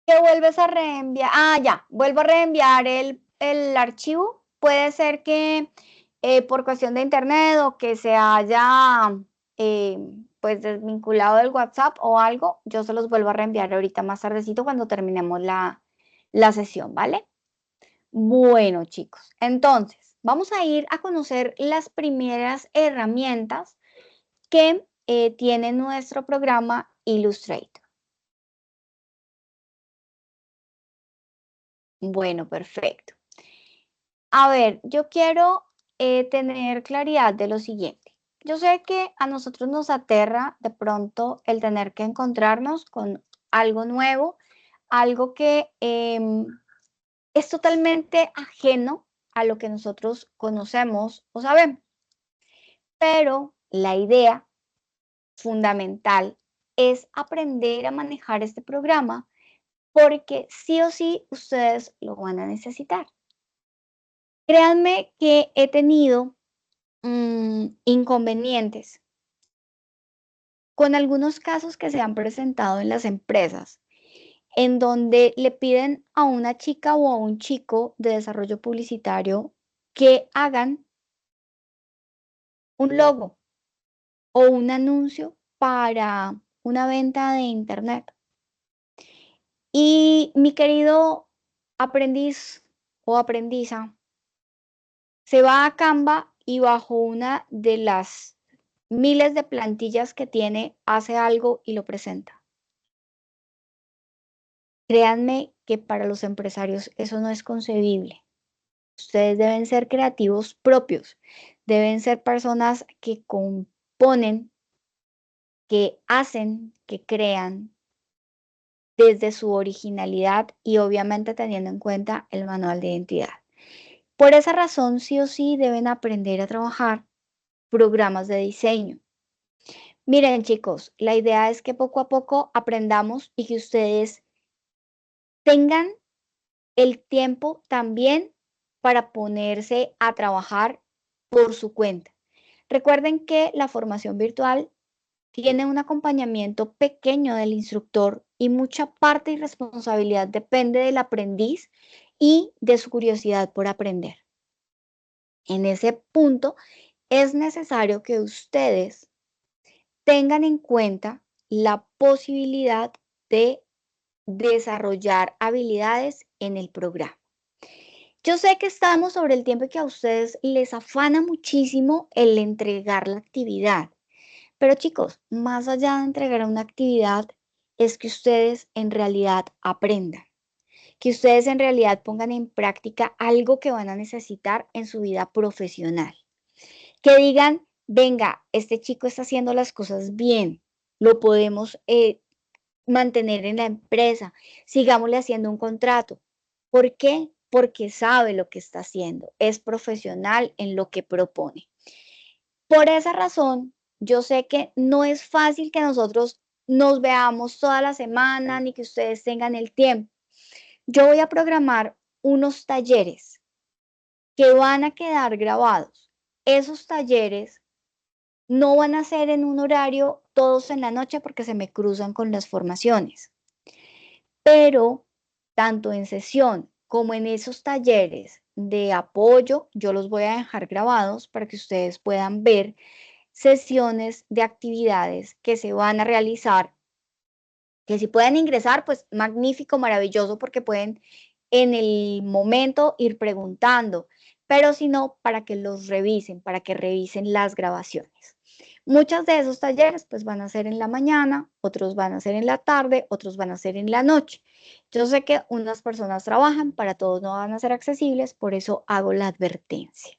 ¿Qué vuelves a reenviar? Ah, ya, vuelvo a reenviar el archivo. Puede ser que por cuestión de internet o que se haya pues desvinculado del WhatsApp o algo, yo se los vuelvo a reenviar ahorita más tardecito cuando terminemos la sesión, ¿vale? Bueno, chicos, entonces vamos a ir a conocer las primeras herramientas que tiene nuestro programa Illustrator. Bueno, perfecto. A ver, yo quiero tener claridad de lo siguiente. Yo sé que a nosotros nos aterra de pronto el tener que encontrarnos con algo nuevo, algo que es totalmente ajeno a lo que nosotros conocemos o sabemos. Pero la idea fundamental es aprender a manejar este programa porque sí o sí ustedes lo van a necesitar. Créanme que he tenido inconvenientes con algunos casos que se han presentado en las empresas, en donde le piden a una chica o a un chico de desarrollo publicitario que hagan un logo o un anuncio para una venta de internet. Y mi querido aprendiz o aprendiza se va a Canva y bajo una de las miles de plantillas que tiene, hace algo y lo presenta. Créanme que para los empresarios eso no es concebible. Ustedes deben ser creativos propios, deben ser personas que componen, que hacen, que crean desde su originalidad y obviamente teniendo en cuenta el manual de identidad. Por esa razón, sí o sí deben aprender a trabajar programas de diseño. Miren, chicos, la idea es que poco a poco aprendamos y que ustedes tengan el tiempo también para ponerse a trabajar por su cuenta. Recuerden que la formación virtual tiene un acompañamiento pequeño del instructor y mucha parte y responsabilidad depende del aprendiz y de su curiosidad por aprender. En ese punto es necesario que ustedes tengan en cuenta la posibilidad de desarrollar habilidades en el programa. Yo sé que estamos sobre el tiempo y que a ustedes les afana muchísimo el entregar la actividad. Pero chicos, más allá de entregar una actividad, es que ustedes en realidad aprendan, que ustedes en realidad pongan en práctica algo que van a necesitar en su vida profesional. Que digan, venga, este chico está haciendo las cosas bien, lo podemos mantener en la empresa, sigámosle haciendo un contrato. ¿Por qué? Porque sabe lo que está haciendo, es profesional en lo que propone. Por esa razón, yo sé que no es fácil que nosotros nos veamos toda la semana ni que ustedes tengan el tiempo. Yo voy a programar unos talleres que van a quedar grabados. Esos talleres no van a ser en un horario todos en la noche porque se me cruzan con las formaciones. Pero tanto en sesión como en esos talleres de apoyo, yo los voy a dejar grabados para que ustedes puedan ver sesiones de actividades que se van a realizar, que si pueden ingresar, pues magnífico, maravilloso, porque pueden en el momento ir preguntando, pero si no, para que los revisen, para que revisen las grabaciones. Muchos de esos talleres pues van a ser en la mañana, otros van a ser en la tarde, otros van a ser en la noche. Yo sé que unas personas trabajan, para todos no van a ser accesibles, por eso hago la advertencia.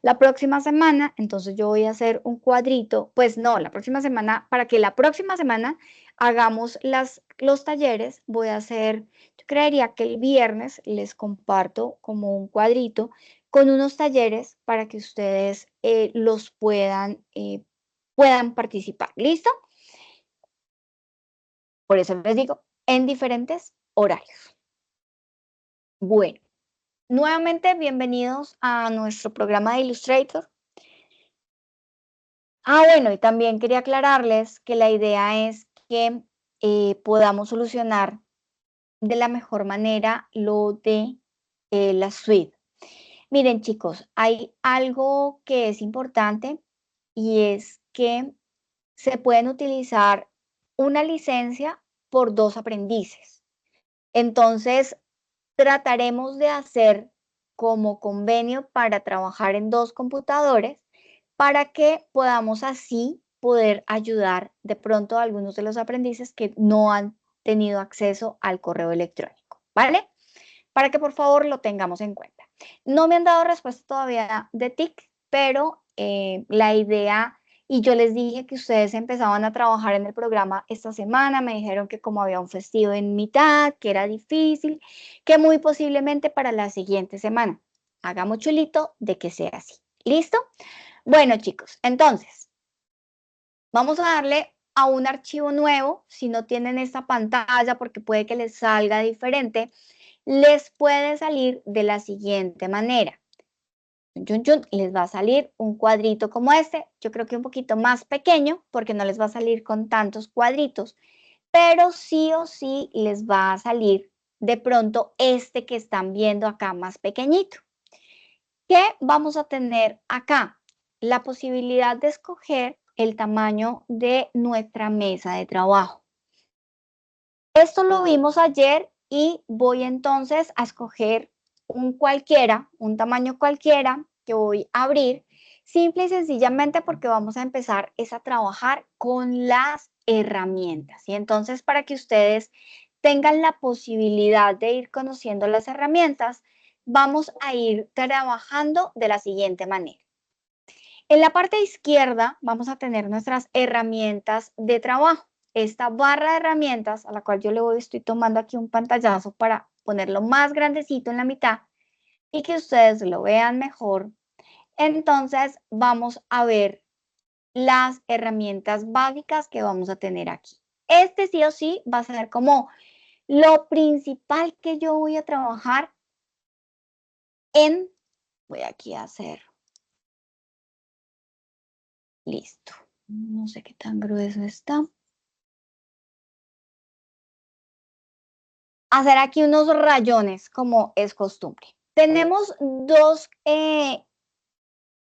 La próxima semana, entonces yo voy a hacer un cuadrito, pues no, la próxima semana, para que la próxima semana hagamos los talleres, voy a hacer, yo creería que el viernes les comparto como un cuadrito con unos talleres para que ustedes los puedan participar. ¿Listo? Por eso les digo, en diferentes horarios. Bueno, nuevamente bienvenidos a nuestro programa de Illustrator. Bueno, y también quería aclararles que la idea es que podamos solucionar de la mejor manera lo de la suite. Miren, chicos, hay algo que es importante y es que se pueden utilizar una licencia por 2 aprendices. Entonces, trataremos de hacer como convenio para trabajar en 2 computadores para que podamos así poder ayudar de pronto a algunos de los aprendices que no han tenido acceso al correo electrónico, ¿vale? Para que por favor lo tengamos en cuenta. No me han dado respuesta todavía de TIC, pero la idea, y yo les dije que ustedes empezaban a trabajar en el programa esta semana, me dijeron que como había un festivo en mitad, que era difícil, que muy posiblemente para la siguiente semana. Hagamos chulito de que sea así. ¿Listo? Bueno, chicos, entonces, vamos a darle a un archivo nuevo, si no tienen esta pantalla, porque puede que les salga diferente, les puede salir de la siguiente manera. Les va a salir un cuadrito como este, yo creo que un poquito más pequeño, porque no les va a salir con tantos cuadritos, pero sí o sí les va a salir de pronto este que están viendo acá más pequeñito. ¿Qué vamos a tener acá? La posibilidad de escoger el tamaño de nuestra mesa de trabajo. Esto lo vimos ayer y voy entonces a escoger un tamaño cualquiera que voy a abrir, simple y sencillamente porque vamos a empezar a trabajar con las herramientas. Y entonces, para que ustedes tengan la posibilidad de ir conociendo las herramientas, vamos a ir trabajando de la siguiente manera. En la parte izquierda vamos a tener nuestras herramientas de trabajo. Esta barra de herramientas, a la cual yo estoy tomando aquí un pantallazo para ponerlo más grandecito en la mitad y que ustedes lo vean mejor. Entonces vamos a ver las herramientas básicas que vamos a tener aquí. Este sí o sí va a ser como lo principal que yo voy a trabajar voy aquí a hacer, listo, no sé qué tan grueso está. Hacer aquí unos rayones como es costumbre. Tenemos dos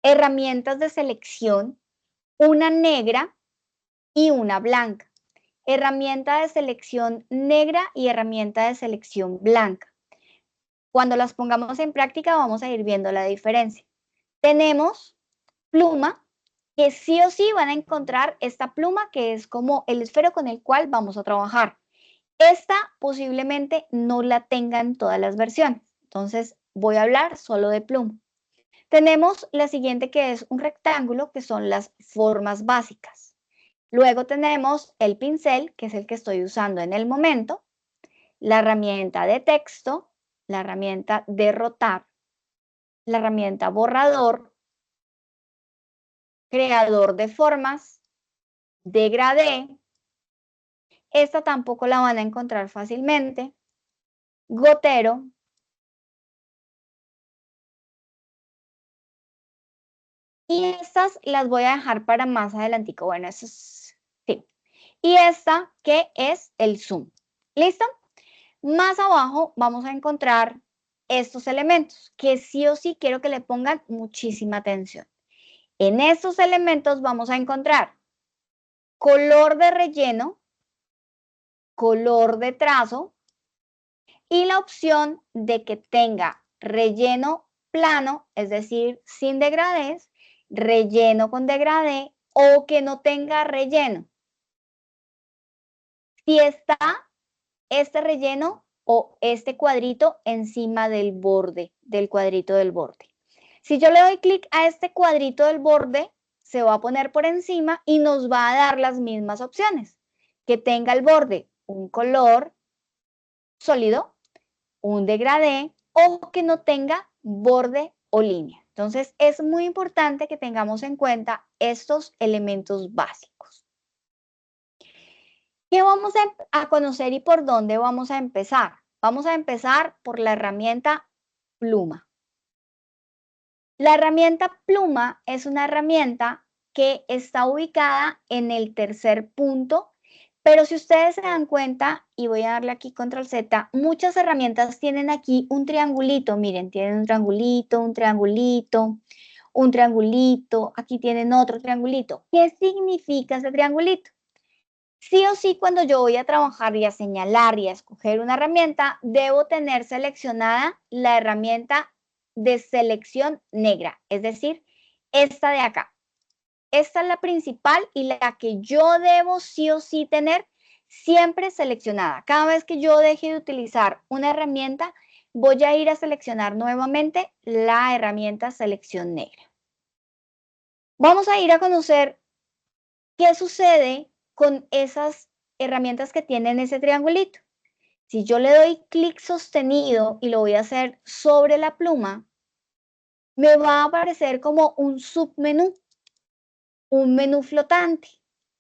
herramientas de selección, una negra y una blanca. Herramienta de selección negra y herramienta de selección blanca. Cuando las pongamos en práctica vamos a ir viendo la diferencia. Tenemos pluma, que sí o sí van a encontrar esta pluma que es como el esfero con el cual vamos a trabajar. Esta posiblemente no la tengan en todas las versiones, entonces voy a hablar solo de pluma. Tenemos la siguiente que es un rectángulo, que son las formas básicas. Luego tenemos el pincel, que es el que estoy usando en el momento, la herramienta de texto, la herramienta de rotar, la herramienta borrador, creador de formas, degradé. Esta tampoco la van a encontrar fácilmente. Gotero. Y estas las voy a dejar para más adelantico. Bueno, eso es, sí. Y esta que es el zoom. ¿Listo? Más abajo vamos a encontrar estos elementos que sí o sí quiero que le pongan muchísima atención. En estos elementos vamos a encontrar color de relleno, color de trazo y la opción de que tenga relleno plano, es decir, sin degradés, relleno con degradé o que no tenga relleno. Si está este relleno o este cuadrito encima del borde, del cuadrito del borde. Si yo le doy clic a este cuadrito del borde, se va a poner por encima y nos va a dar las mismas opciones. Que tenga el borde un color sólido, un degradé o que no tenga borde o línea. Entonces, es muy importante que tengamos en cuenta estos elementos básicos. ¿Qué vamos a conocer y por dónde vamos a empezar? Vamos a empezar por la herramienta pluma. La herramienta pluma es una herramienta que está ubicada en el tercer punto, pero si ustedes se dan cuenta, y voy a darle aquí control Z, muchas herramientas tienen aquí un triangulito, miren, tienen un triangulito, un triangulito, un triangulito, aquí tienen otro triangulito. ¿Qué significa ese triangulito? Sí o sí, cuando yo voy a trabajar y a señalar y a escoger una herramienta, debo tener seleccionada la herramienta de selección negra, es decir, esta de acá. Esta es la principal y la que yo debo sí o sí tener siempre seleccionada. Cada vez que yo deje de utilizar una herramienta, voy a ir a seleccionar nuevamente la herramienta selección negra. Vamos a ir a conocer qué sucede con esas herramientas que tienen ese triangulito. Si yo le doy clic sostenido y lo voy a hacer sobre la pluma, me va a aparecer como un submenú, un menú flotante.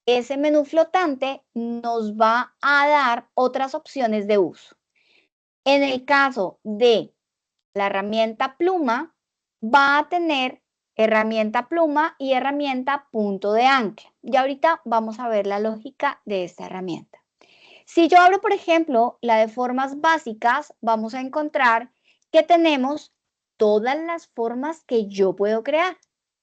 Ese menú flotante nos va a dar otras opciones de uso. En el caso de la herramienta pluma, va a tener herramienta pluma y herramienta punto de ancla. Y ahorita vamos a ver la lógica de esta herramienta. Si yo abro, por ejemplo, la de formas básicas, vamos a encontrar que tenemos todas las formas que yo puedo crear.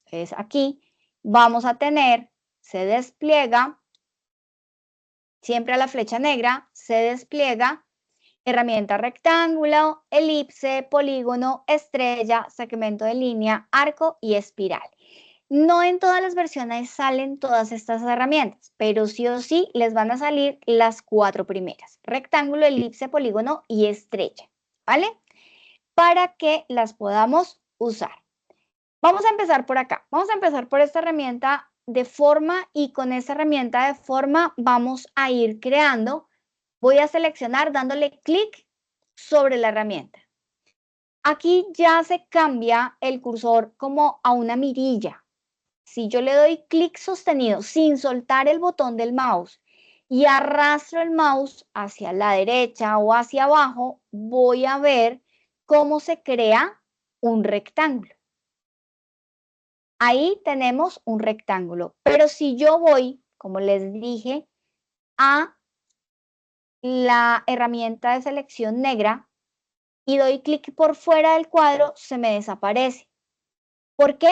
Entonces, aquí vamos a tener se despliega, siempre a la flecha negra, se despliega, herramienta rectángulo, elipse, polígono, estrella, segmento de línea, arco y espiral. No en todas las versiones salen todas estas herramientas, pero sí o sí les van a salir las 4 primeras. Rectángulo, elipse, polígono y estrella, ¿vale? Para que las podamos usar. Vamos a empezar por acá. Vamos a empezar por esta herramienta de forma y con esta herramienta de forma vamos a ir creando. Voy a seleccionar dándole clic sobre la herramienta. Aquí ya se cambia el cursor como a una mirilla. Si yo le doy clic sostenido sin soltar el botón del mouse y arrastro el mouse hacia la derecha o hacia abajo, voy a ver cómo se crea un rectángulo. Ahí tenemos un rectángulo, pero si yo voy, como les dije, a la herramienta de selección negra y doy clic por fuera del cuadro, se me desaparece. ¿Por qué?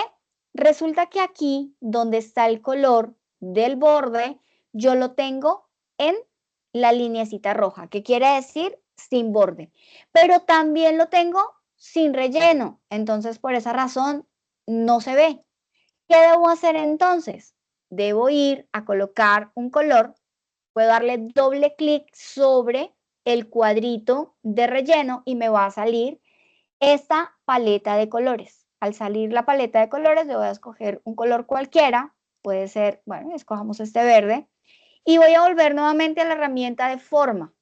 Resulta que aquí, donde está el color del borde, yo lo tengo en la lineecita roja, que quiere decir sin borde, pero también lo tengo sin relleno, entonces por esa razón no se ve. ¿Qué debo hacer entonces? Debo ir a colocar un color, puedo darle doble clic sobre el cuadrito de relleno y me va a salir esta paleta de colores. Al salir la paleta de colores, le voy a escoger un color cualquiera, puede ser, bueno, escojamos este verde, y voy a volver nuevamente a la herramienta de forma.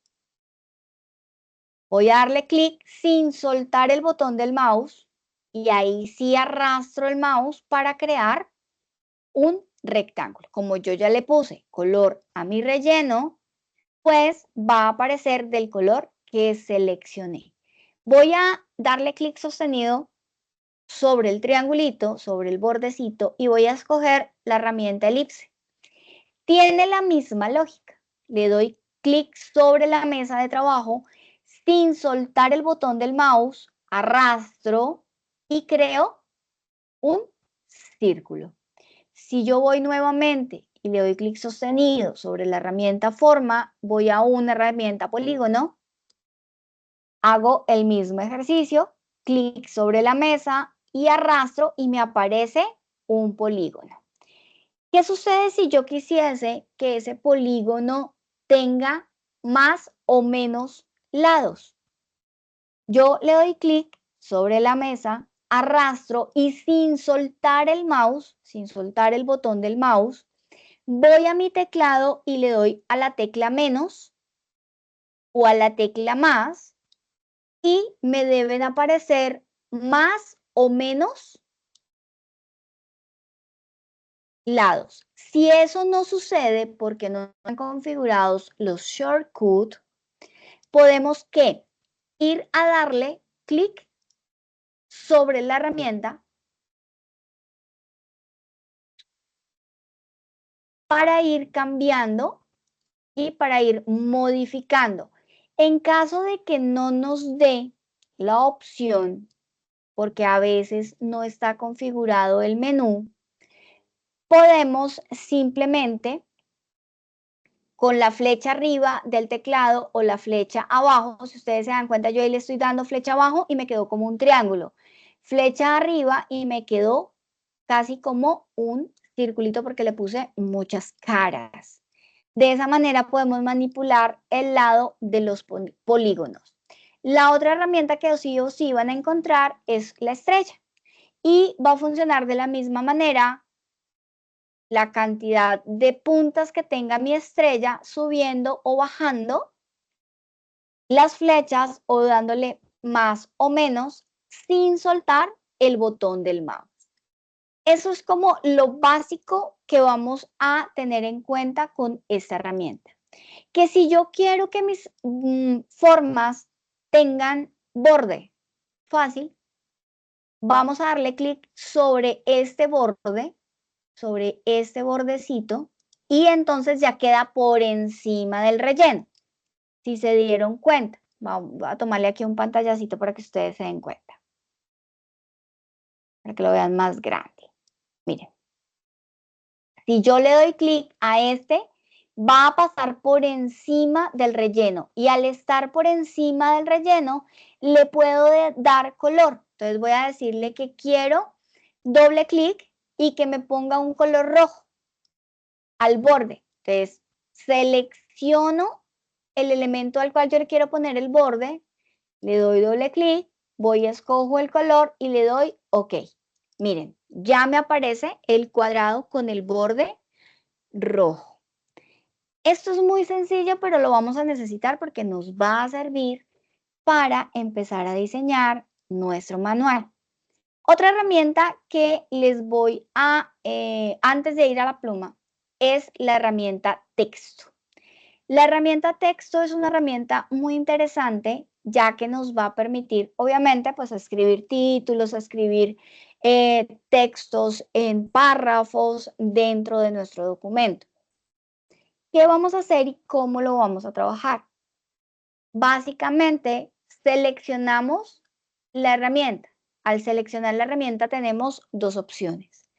Voy a darle clic sin soltar el botón del mouse, y ahí sí arrastro el mouse para crear un rectángulo. Como yo ya le puse color a mi relleno, pues va a aparecer del color que seleccioné. Voy a darle clic sostenido sobre el triangulito, sobre el bordecito y voy a escoger la herramienta elipse. Tiene la misma lógica. Le doy clic sobre la mesa de trabajo sin soltar el botón del mouse, arrastro y creo un círculo. Si yo voy nuevamente y le doy clic sostenido sobre la herramienta forma, voy a una herramienta polígono, hago el mismo ejercicio, clic sobre la mesa y arrastro y me aparece un polígono. ¿Qué sucede si yo quisiese que ese polígono tenga más o menos lados? Yo le doy clic sobre la mesa, arrastro y sin soltar el mouse, sin soltar el botón del mouse, voy a mi teclado y le doy a la tecla menos o a la tecla más y me deben aparecer más o menos lados. Si eso no sucede porque no están configurados los shortcuts, podemos ir a darle clic sobre la herramienta para ir cambiando y para ir modificando. En caso de que no nos dé la opción, porque a veces no está configurado el menú, podemos simplemente con la flecha arriba del teclado o la flecha abajo, si ustedes se dan cuenta, yo ahí le estoy dando flecha abajo y me quedó como un triángulo. Flecha arriba y me quedó casi como un circulito porque le puse muchas caras. De esa manera podemos manipular el lado de los polígonos. La otra herramienta que sí o sí van a encontrar es la estrella y va a funcionar de la misma manera. La cantidad de puntas que tenga mi estrella subiendo o bajando las flechas o dándole más o menos sin soltar el botón del mouse. Eso es como lo básico que vamos a tener en cuenta con esta herramienta. Que si yo quiero que mis formas tengan borde, fácil, vamos a darle clic sobre este borde, sobre este bordecito, y entonces ya queda por encima del relleno. Si se dieron cuenta, vamos a tomarle aquí un pantallacito para que ustedes se den cuenta, para que lo vean más grande. Miren. Si yo le doy clic a este, va a pasar por encima del relleno y al estar por encima del relleno, le puedo dar color. Entonces voy a decirle que quiero doble clic y que me ponga un color rojo al borde. Entonces selecciono el elemento al cual yo le quiero poner el borde, le doy doble clic, voy a escojo el color y le doy OK. Miren, ya me aparece el cuadrado con el borde rojo. Esto es muy sencillo, pero lo vamos a necesitar porque nos va a servir para empezar a diseñar nuestro manual. Otra herramienta que les voy a, antes de ir a la pluma, es la herramienta texto. La herramienta texto es una herramienta muy interesante, ya que nos va a permitir, obviamente, pues escribir títulos, escribir textos en párrafos dentro de nuestro documento. ¿Qué vamos a hacer y cómo lo vamos a trabajar? Básicamente, seleccionamos la herramienta. Al seleccionar la herramienta tenemos dos opciones: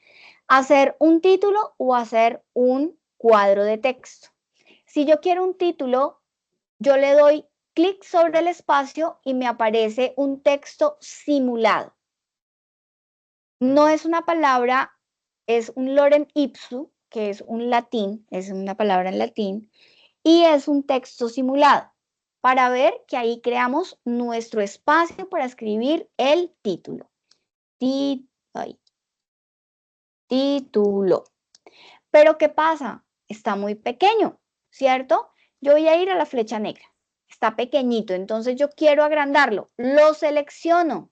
hacer un título o hacer un cuadro de texto. Si yo quiero un título, yo le doy clic sobre el espacio y me aparece un texto simulado. No es una palabra, es un lorem ipsum, que es un latín, es una palabra en latín, y es un texto simulado, para ver que ahí creamos nuestro espacio para escribir el título. Título. Pero ¿qué pasa? Está muy pequeño, ¿cierto? Yo voy a ir a la flecha negra. Está pequeñito, entonces yo quiero agrandarlo. Lo selecciono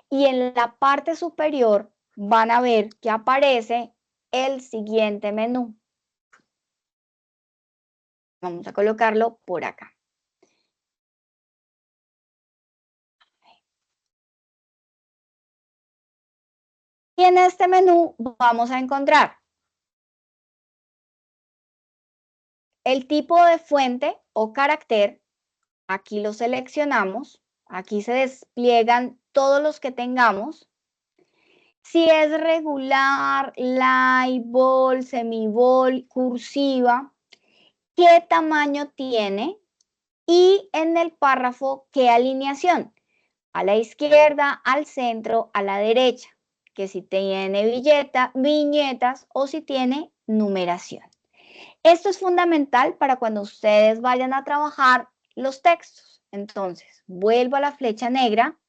y en la parte superior van a ver que aparece el siguiente menú. Vamos a colocarlo por acá. Y en este menú vamos a encontrar el tipo de fuente o carácter. Aquí lo seleccionamos. Aquí se despliegan todos los que tengamos. Si es regular, light, bold, semi-bold, cursiva, qué tamaño tiene y en el párrafo qué alineación. A la izquierda, al centro, a la derecha. Que si tiene viñetas o si tiene numeración. Esto es fundamental para cuando ustedes vayan a trabajar los textos. Entonces, vuelvo a la flecha negra,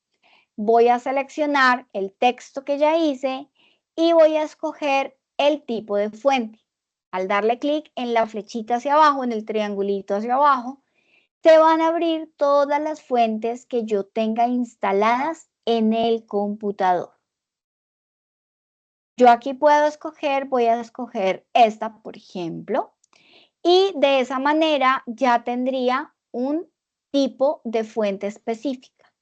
voy a seleccionar el texto que ya hice y voy a escoger el tipo de fuente. Al darle clic en la flechita hacia abajo, en el triangulito hacia abajo, se van a abrir todas las fuentes que yo tenga instaladas en el computador. Yo aquí puedo escoger, voy a escoger esta, por ejemplo, y de esa manera ya tendría un tipo de fuente específica.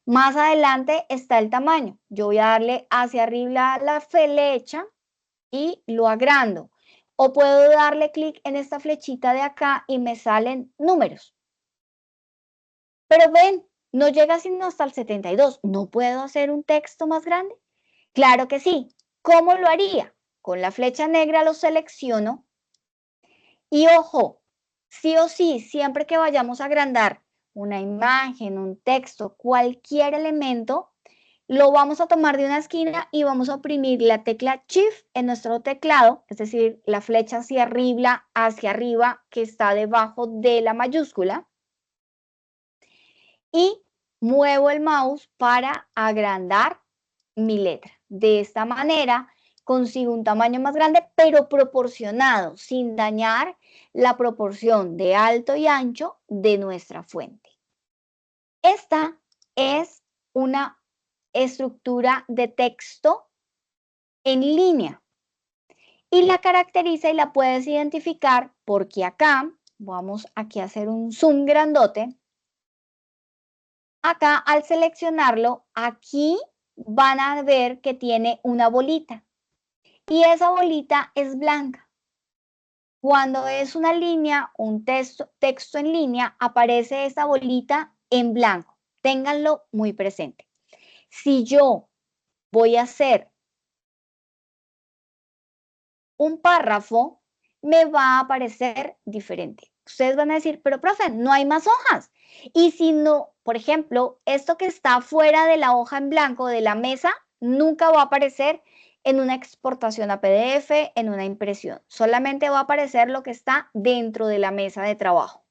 Más adelante está el tamaño. Yo voy a darle hacia arriba la flecha y lo agrando. O puedo darle clic en esta flechita de acá y me salen números. Pero ven, no llega sino hasta el 72. ¿No puedo hacer un texto más grande? Claro que sí. ¿Cómo lo haría? Con la flecha negra lo selecciono. Y ojo, sí o sí, siempre que vayamos a agrandar una imagen, un texto, cualquier elemento, lo vamos a tomar de una esquina y vamos a oprimir la tecla Shift en nuestro teclado, es decir, la flecha hacia arriba que está debajo de la mayúscula. Y muevo el mouse para agrandar mi letra. De esta manera consigo un tamaño más grande, pero proporcionado, sin dañar la proporción de alto y ancho de nuestra fuente. Esta es una estructura de texto en línea y la caracteriza y la puedes identificar porque acá, vamos aquí a hacer un zoom grandote. Acá al seleccionarlo, aquí van a ver que tiene una bolita y esa bolita es blanca. Cuando es una línea, un texto en línea, aparece esa bolita en blanco. Ténganlo muy presente. Si yo voy a hacer un párrafo, me va a aparecer diferente. Ustedes van a decir, pero profe, no hay más hojas. Y si no, por ejemplo, esto que está fuera de la hoja en blanco de la mesa, nunca va a aparecer en una exportación a PDF, en una impresión. Solamente va a aparecer lo que está dentro de la mesa de trabajo.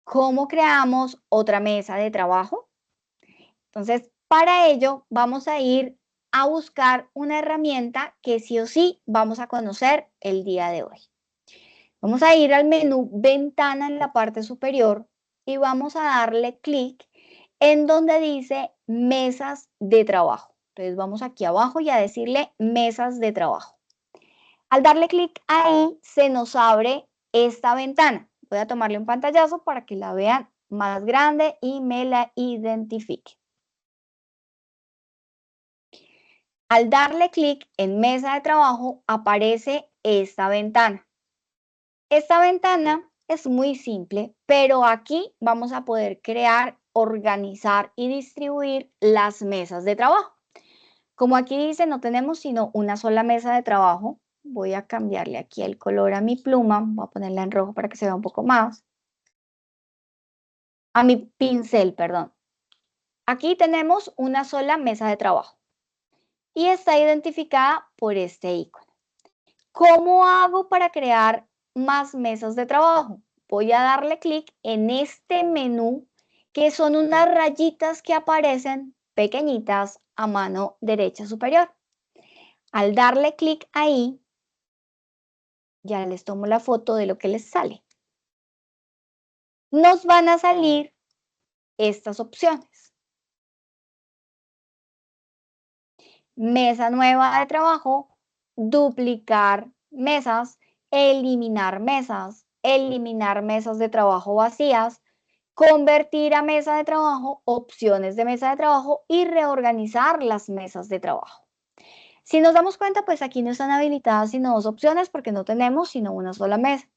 ¿Cómo creamos otra mesa de trabajo? Entonces, para ello vamos a ir a buscar una herramienta que sí o sí vamos a conocer el día de hoy. Vamos a ir al menú Ventana en la parte superior y vamos a darle clic en donde dice Mesas de trabajo. Entonces vamos aquí abajo y a decirle Mesas de trabajo. Al darle clic ahí se nos abre esta ventana. Voy a tomarle un pantallazo para que la vean más grande y me la identifique. Al darle clic en Mesa de trabajo aparece esta ventana. Esta ventana es muy simple, pero aquí vamos a poder crear, organizar y distribuir las mesas de trabajo. Como aquí dice, no tenemos sino una sola mesa de trabajo. Voy a cambiarle aquí el color a mi pluma. Voy a ponerla en rojo para que se vea un poco más. A mi pincel, perdón. Aquí tenemos una sola mesa de trabajo y está identificada por este icono. ¿Cómo hago para crear más mesas de trabajo? Voy a darle clic en este menú, que son unas rayitas que aparecen pequeñitas a mano derecha superior. Al darle clic ahí, ya les tomo la foto de lo que les sale. Nos van a salir estas opciones. Mesa nueva de trabajo, duplicar mesas, eliminar mesas de trabajo vacías, convertir a mesa de trabajo, opciones de mesa de trabajo y reorganizar las mesas de trabajo. Si nos damos cuenta, pues aquí no están habilitadas sino dos opciones porque no tenemos sino una sola mesa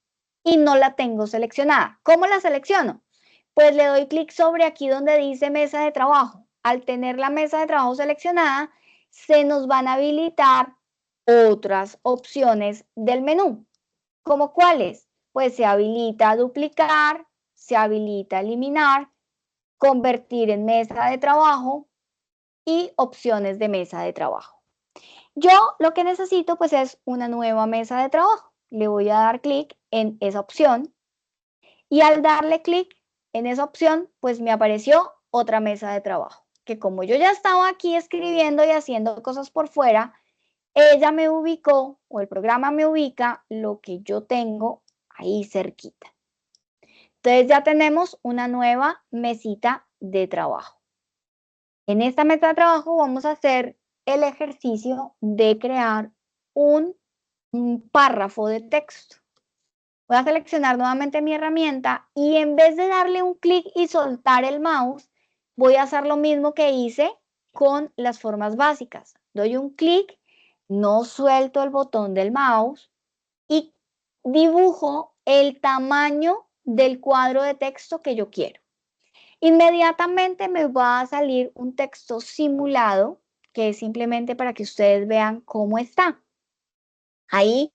y no la tengo seleccionada. ¿Cómo la selecciono? Pues le doy clic sobre aquí donde dice mesa de trabajo. Al tener la mesa de trabajo seleccionada, se nos van a habilitar otras opciones del menú. ¿Cómo cuáles? Pues se habilita duplicar, se habilita eliminar, convertir en mesa de trabajo y opciones de mesa de trabajo. Yo lo que necesito pues es una nueva mesa de trabajo. Le voy a dar clic en esa opción y al darle clic en esa opción pues me apareció otra mesa de trabajo, que como yo ya estaba aquí escribiendo y haciendo cosas por fuera, ella me ubicó o el programa me ubica lo que yo tengo ahí cerquita. Entonces ya tenemos una nueva mesita de trabajo. En esta mesa de trabajo vamos a hacer el ejercicio de crear un párrafo de texto. Voy a seleccionar nuevamente mi herramienta y en vez de darle un clic y soltar el mouse, voy a hacer lo mismo que hice con las formas básicas. Doy un clic, no suelto el botón del mouse y dibujo el tamaño del cuadro de texto que yo quiero. Inmediatamente me va a salir un texto simulado, que es simplemente para que ustedes vean cómo está. Ahí,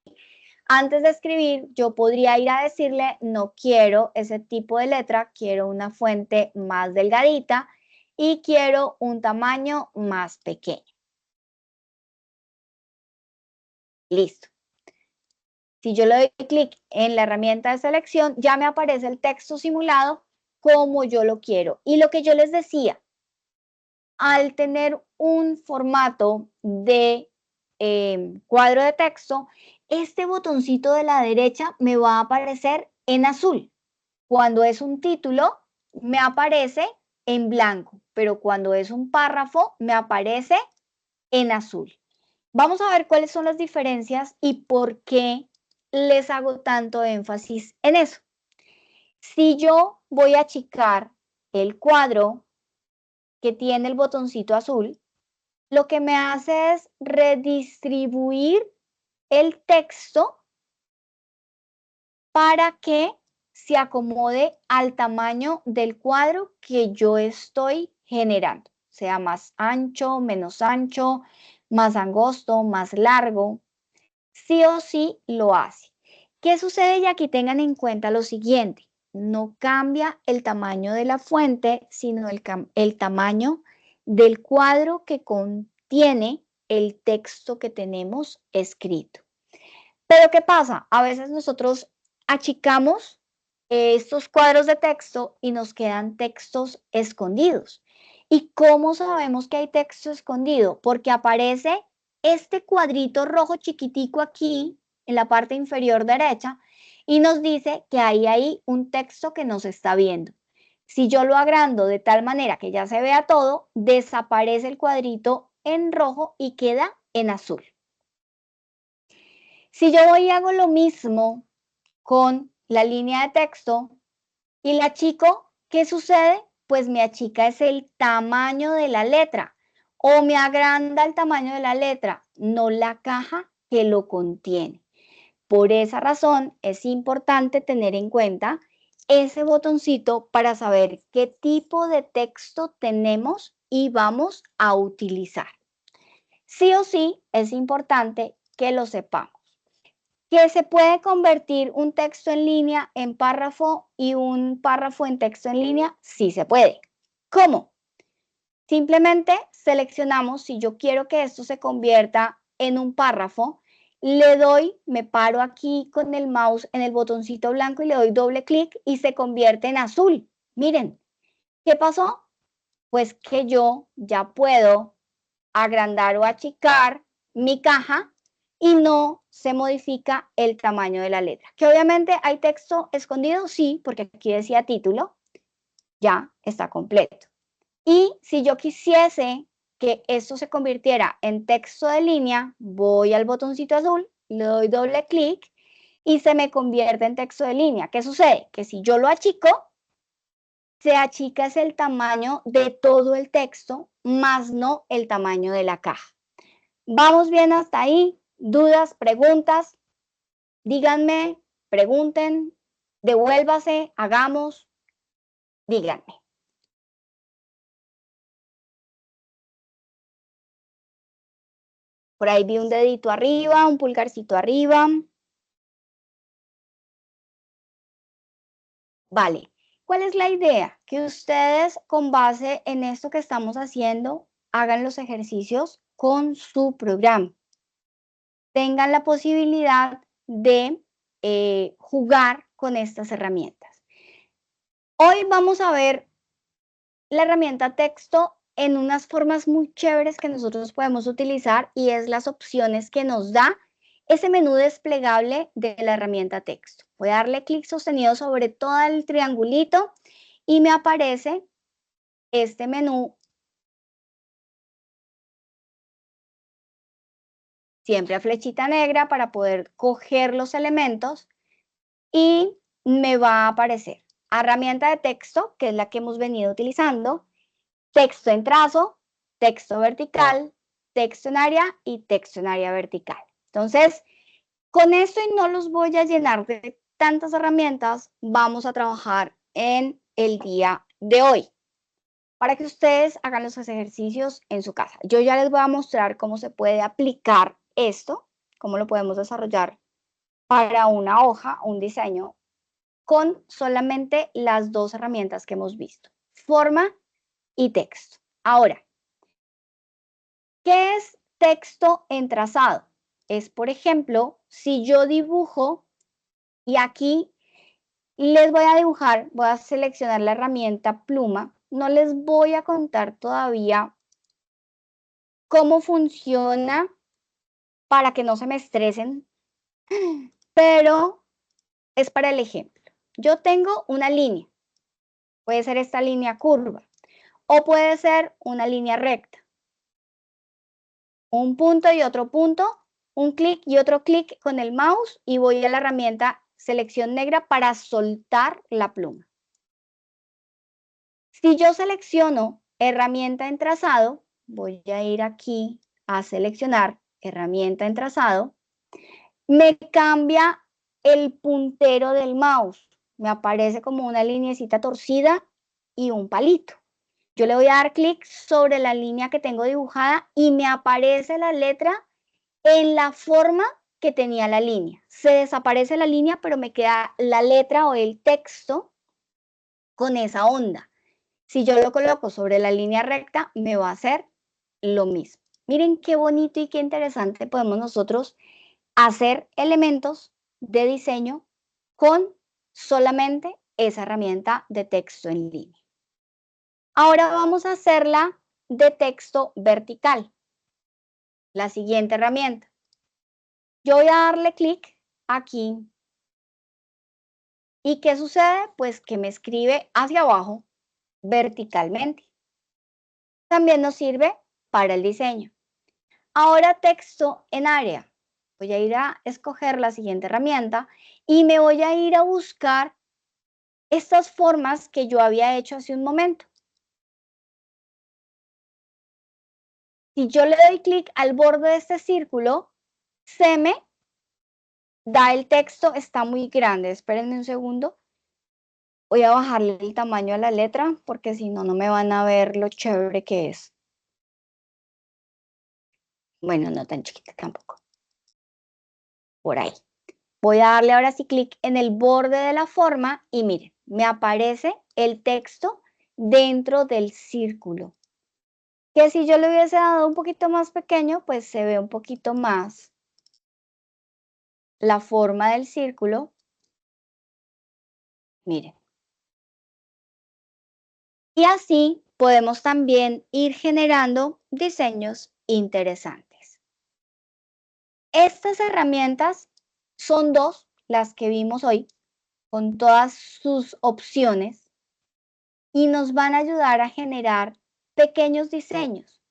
antes de escribir, yo podría ir a decirle, no quiero ese tipo de letra, quiero una fuente más delgadita y quiero un tamaño más pequeño. Listo. Si yo le doy clic en la herramienta de selección, ya me aparece el texto simulado como yo lo quiero. Y lo que yo les decía, al tener un formato de cuadro de texto, este botoncito de la derecha me va a aparecer en azul. Cuando es un título, me aparece en blanco, pero cuando es un párrafo, me aparece en azul. Vamos a ver cuáles son las diferencias y por qué les hago tanto énfasis en eso. Si yo voy a achicar el cuadro que tiene el botoncito azul, lo que me hace es redistribuir el texto para que se acomode al tamaño del cuadro que yo estoy generando, sea más ancho, menos ancho, más angosto, más largo. sí o sí lo hace. ¿Qué sucede? Y aquí tengan en cuenta lo siguiente, no cambia el tamaño de la fuente, sino el tamaño del cuadro que contiene el texto que tenemos escrito. Pero ¿qué pasa? A veces nosotros achicamos estos cuadros de texto y nos quedan textos escondidos. ¿Y cómo sabemos que hay texto escondido? Porque aparece este cuadrito rojo chiquitico aquí en la parte inferior derecha y nos dice que hay ahí un texto que nos está viendo. Si yo lo agrando de tal manera que ya se vea todo, desaparece el cuadrito en rojo y queda en azul. Si yo voy y hago lo mismo con la línea de texto y la achico, ¿qué sucede? Pues me achica es el tamaño de la letra o me agranda el tamaño de la letra, no la caja que lo contiene. Por esa razón es importante tener en cuenta ese botoncito para saber qué tipo de texto tenemos y vamos a utilizar. Sí o sí es importante que lo sepamos. ¿Que se puede convertir un texto en línea en párrafo y un párrafo en texto en línea? Sí se puede. ¿Cómo? Simplemente seleccionamos, si yo quiero que esto se convierta en un párrafo, le doy, me paro aquí con el mouse en el botoncito blanco y le doy doble clic y se convierte en azul. Miren, ¿qué pasó? Pues que yo ya puedo agrandar o achicar mi caja y no se modifica el tamaño de la letra. Que obviamente hay texto escondido, sí, porque aquí decía título, ya está completo. Y si yo quisiese que esto se convirtiera en texto de línea, voy al botoncito azul, le doy doble clic y se me convierte en texto de línea. ¿Qué sucede? Que si yo lo achico, se achica es el tamaño de todo el texto, más no el tamaño de la caja. ¿Vamos bien hasta ahí? ¿Dudas, preguntas? Díganme, pregunten, devuélvase, hagamos, díganme. Por ahí vi un dedito arriba, un pulgarcito arriba. Vale. ¿Cuál es la idea? Que ustedes, con base en esto que estamos haciendo, hagan los ejercicios con su programa. Tengan la posibilidad de jugar con estas herramientas. Hoy vamos a ver la herramienta texto en unas formas muy chéveres que nosotros podemos utilizar y es las opciones que nos da ese menú desplegable de la herramienta texto. Voy a darle clic sostenido sobre todo el triangulito y me aparece este menú, siempre a flechita negra para poder coger los elementos y me va a aparecer herramienta de texto, que es la que hemos venido utilizando, texto en trazo, texto vertical, texto en área y texto en área vertical. Entonces, con esto y no los voy a llenar de tantas herramientas, vamos a trabajar en el día de hoy para que ustedes hagan los ejercicios en su casa. Yo ya les voy a mostrar cómo se puede aplicar esto, cómo lo podemos desarrollar para una hoja, un diseño, con solamente las dos herramientas que hemos visto, forma y texto. Ahora, ¿qué es texto en trazado? Es, por ejemplo, si yo dibujo y aquí les voy a dibujar, voy a seleccionar la herramienta pluma, no les voy a contar todavía cómo funciona para que no se me estresen, pero es para el ejemplo. Yo tengo una línea, puede ser esta línea curva o puede ser una línea recta. Un punto y otro punto, un clic y otro clic con el mouse y voy a la herramienta selección negra para soltar la pluma. Si yo selecciono herramienta en trazado, voy a ir aquí a seleccionar herramienta en trazado, me cambia el puntero del mouse. Me aparece como una lineecita torcida y un palito. Yo le voy a dar clic sobre la línea que tengo dibujada y me aparece la letra en la forma que tenía la línea. Se desaparece la línea, pero me queda la letra o el texto con esa onda. Si yo lo coloco sobre la línea recta, me va a hacer lo mismo. Miren qué bonito y qué interesante podemos nosotros hacer elementos de diseño con solamente esa herramienta de texto en línea. Ahora vamos a hacerla de texto vertical. La siguiente herramienta. Yo voy a darle clic aquí. ¿Y qué sucede? Pues que me escribe hacia abajo verticalmente. También nos sirve para el diseño. Ahora texto en área. Voy a ir a escoger la siguiente herramienta y me voy a ir a buscar estas formas que yo había hecho hace un momento. Si yo le doy clic al borde de este círculo, se me da el texto, está muy grande. Espérenme un segundo. Voy a bajarle el tamaño a la letra porque si no, no me van a ver lo chévere que es. Bueno, no tan chiquita tampoco. Por ahí. Voy a darle ahora sí clic en el borde de la forma y miren, me aparece el texto dentro del círculo. Que si yo le hubiese dado un poquito más pequeño, pues se ve un poquito más la forma del círculo. Miren. Y así podemos también ir generando diseños interesantes. Estas herramientas son dos, las que vimos hoy, con todas sus opciones, y nos van a ayudar a generar pequeños diseños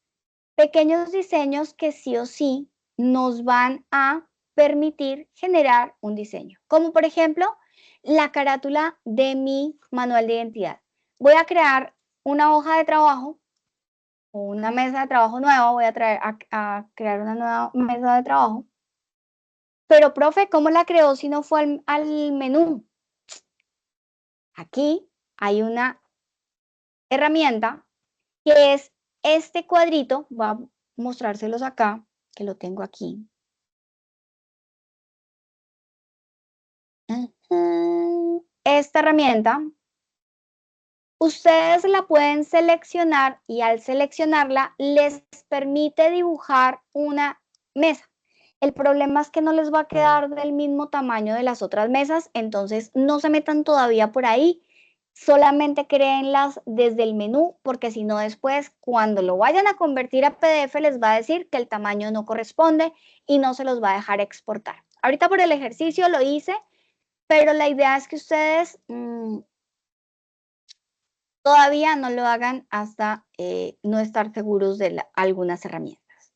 que sí o sí nos van a permitir generar un diseño. Como por ejemplo, la carátula de mi manual de identidad. Voy a crear una hoja de trabajo o una mesa de trabajo nueva, voy a crear una nueva mesa de trabajo. Pero, profe, ¿cómo la creó si no fue al menú? Aquí hay una herramienta que es este cuadrito, voy a mostrárselos acá, que lo tengo aquí. Esta herramienta, ustedes la pueden seleccionar y al seleccionarla les permite dibujar una mesa. El problema es que no les va a quedar del mismo tamaño de las otras mesas, entonces no se metan todavía por ahí. Solamente créenlas desde el menú, porque si no después, cuando lo vayan a convertir a PDF, les va a decir que el tamaño no corresponde y no se los va a dejar exportar. Ahorita por el ejercicio lo hice, pero la idea es que ustedes todavía no lo hagan hasta no estar seguros de algunas herramientas.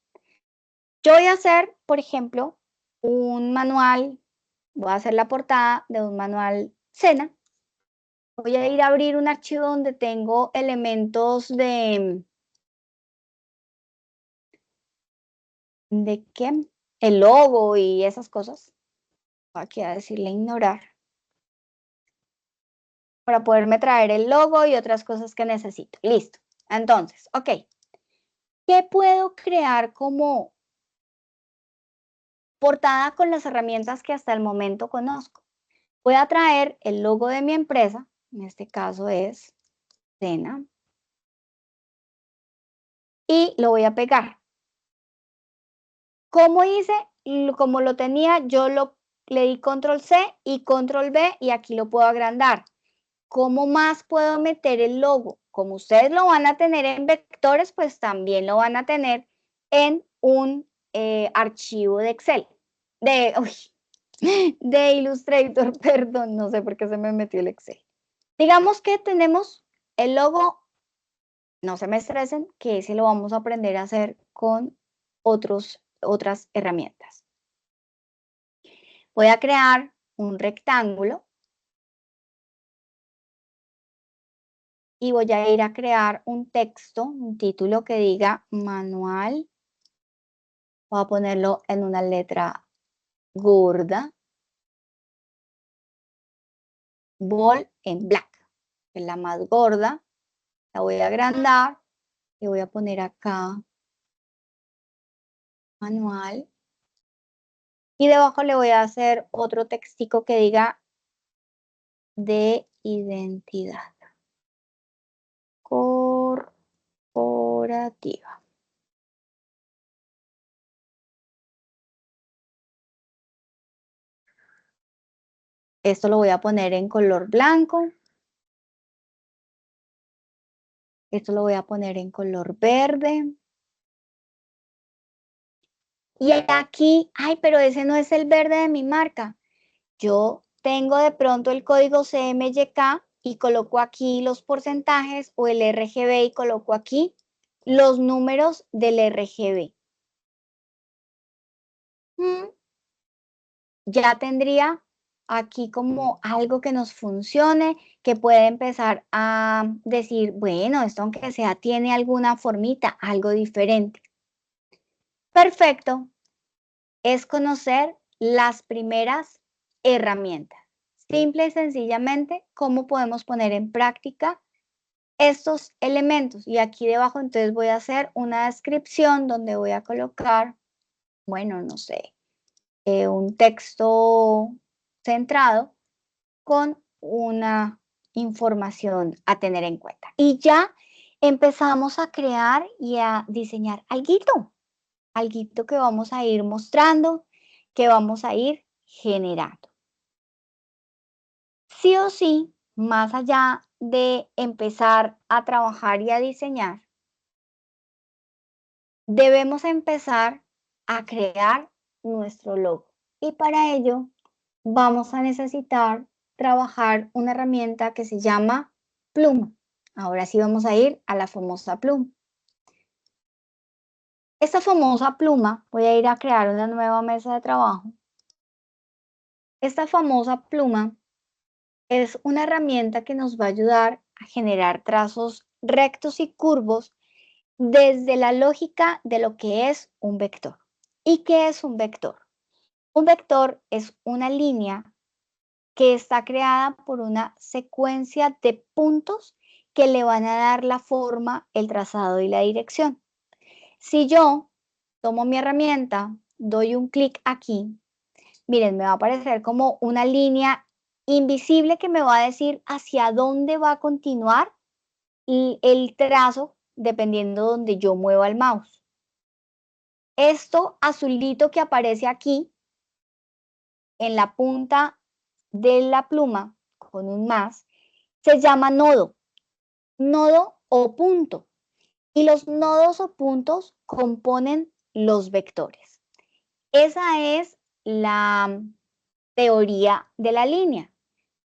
Yo voy a hacer, por ejemplo, un manual, voy a hacer la portada de un manual SENA. Voy a ir a abrir un archivo donde tengo elementos ¿de qué? El logo y esas cosas. Voy aquí a decirle ignorar. Para poderme traer el logo y otras cosas que necesito. Listo. Entonces, ok. ¿Qué puedo crear como portada con las herramientas que hasta el momento conozco? Voy a traer el logo de mi empresa. En este caso es SENA. Y lo voy a pegar. ¿Cómo hice? Como lo tenía, yo le di control C y control V y aquí lo puedo agrandar. ¿Cómo más puedo meter el logo? Como ustedes lo van a tener en vectores, pues también lo van a tener en un archivo de Excel. De Illustrator, perdón, no sé por qué se me metió el Excel. Digamos que tenemos el logo, no se me estresen, que ese lo vamos a aprender a hacer con otras herramientas. Voy a crear un rectángulo y voy a ir a crear un texto, un título que diga manual. Voy a ponerlo en una letra gorda. Bold en black, que es la más gorda. La voy a agrandar y voy a poner acá manual. Y debajo le voy a hacer otro textico que diga de identidad corporativa. Esto lo voy a poner en color blanco. Esto lo voy a poner en color verde. Y aquí, ay, pero ese no es el verde de mi marca. Yo tengo de pronto el código CMYK y coloco aquí los porcentajes o el RGB y coloco aquí los números del RGB. Ya tendría aquí como algo que nos funcione, que puede empezar a decir, bueno, esto aunque sea tiene alguna formita, algo diferente. Perfecto. Es conocer las primeras herramientas. Simple y sencillamente, cómo podemos poner en práctica estos elementos. Y aquí debajo entonces voy a hacer una descripción donde voy a colocar, bueno, no sé, un texto centrado con una información a tener en cuenta. Y ya empezamos a crear y a diseñar alguito que vamos a ir mostrando, que vamos a ir generando. Sí o sí, más allá de empezar a trabajar y a diseñar, debemos empezar a crear nuestro logo. Y para ello vamos a necesitar trabajar una herramienta que se llama Pluma. Ahora sí vamos a ir a la famosa Pluma. Esta famosa Pluma, voy a ir a crear una nueva mesa de trabajo. Esta famosa Pluma es una herramienta que nos va a ayudar a generar trazos rectos y curvos desde la lógica de lo que es un vector. ¿Y qué es un vector? Un vector es una línea que está creada por una secuencia de puntos que le van a dar la forma, el trazado y la dirección. Si yo tomo mi herramienta, doy un clic aquí, miren, me va a aparecer como una línea invisible que me va a decir hacia dónde va a continuar el trazo dependiendo de donde yo mueva el mouse. Esto azulito que aparece aquí en la punta de la pluma con un más se llama nodo o punto. Y los nodos o puntos componen los vectores. Esa es la teoría de la línea.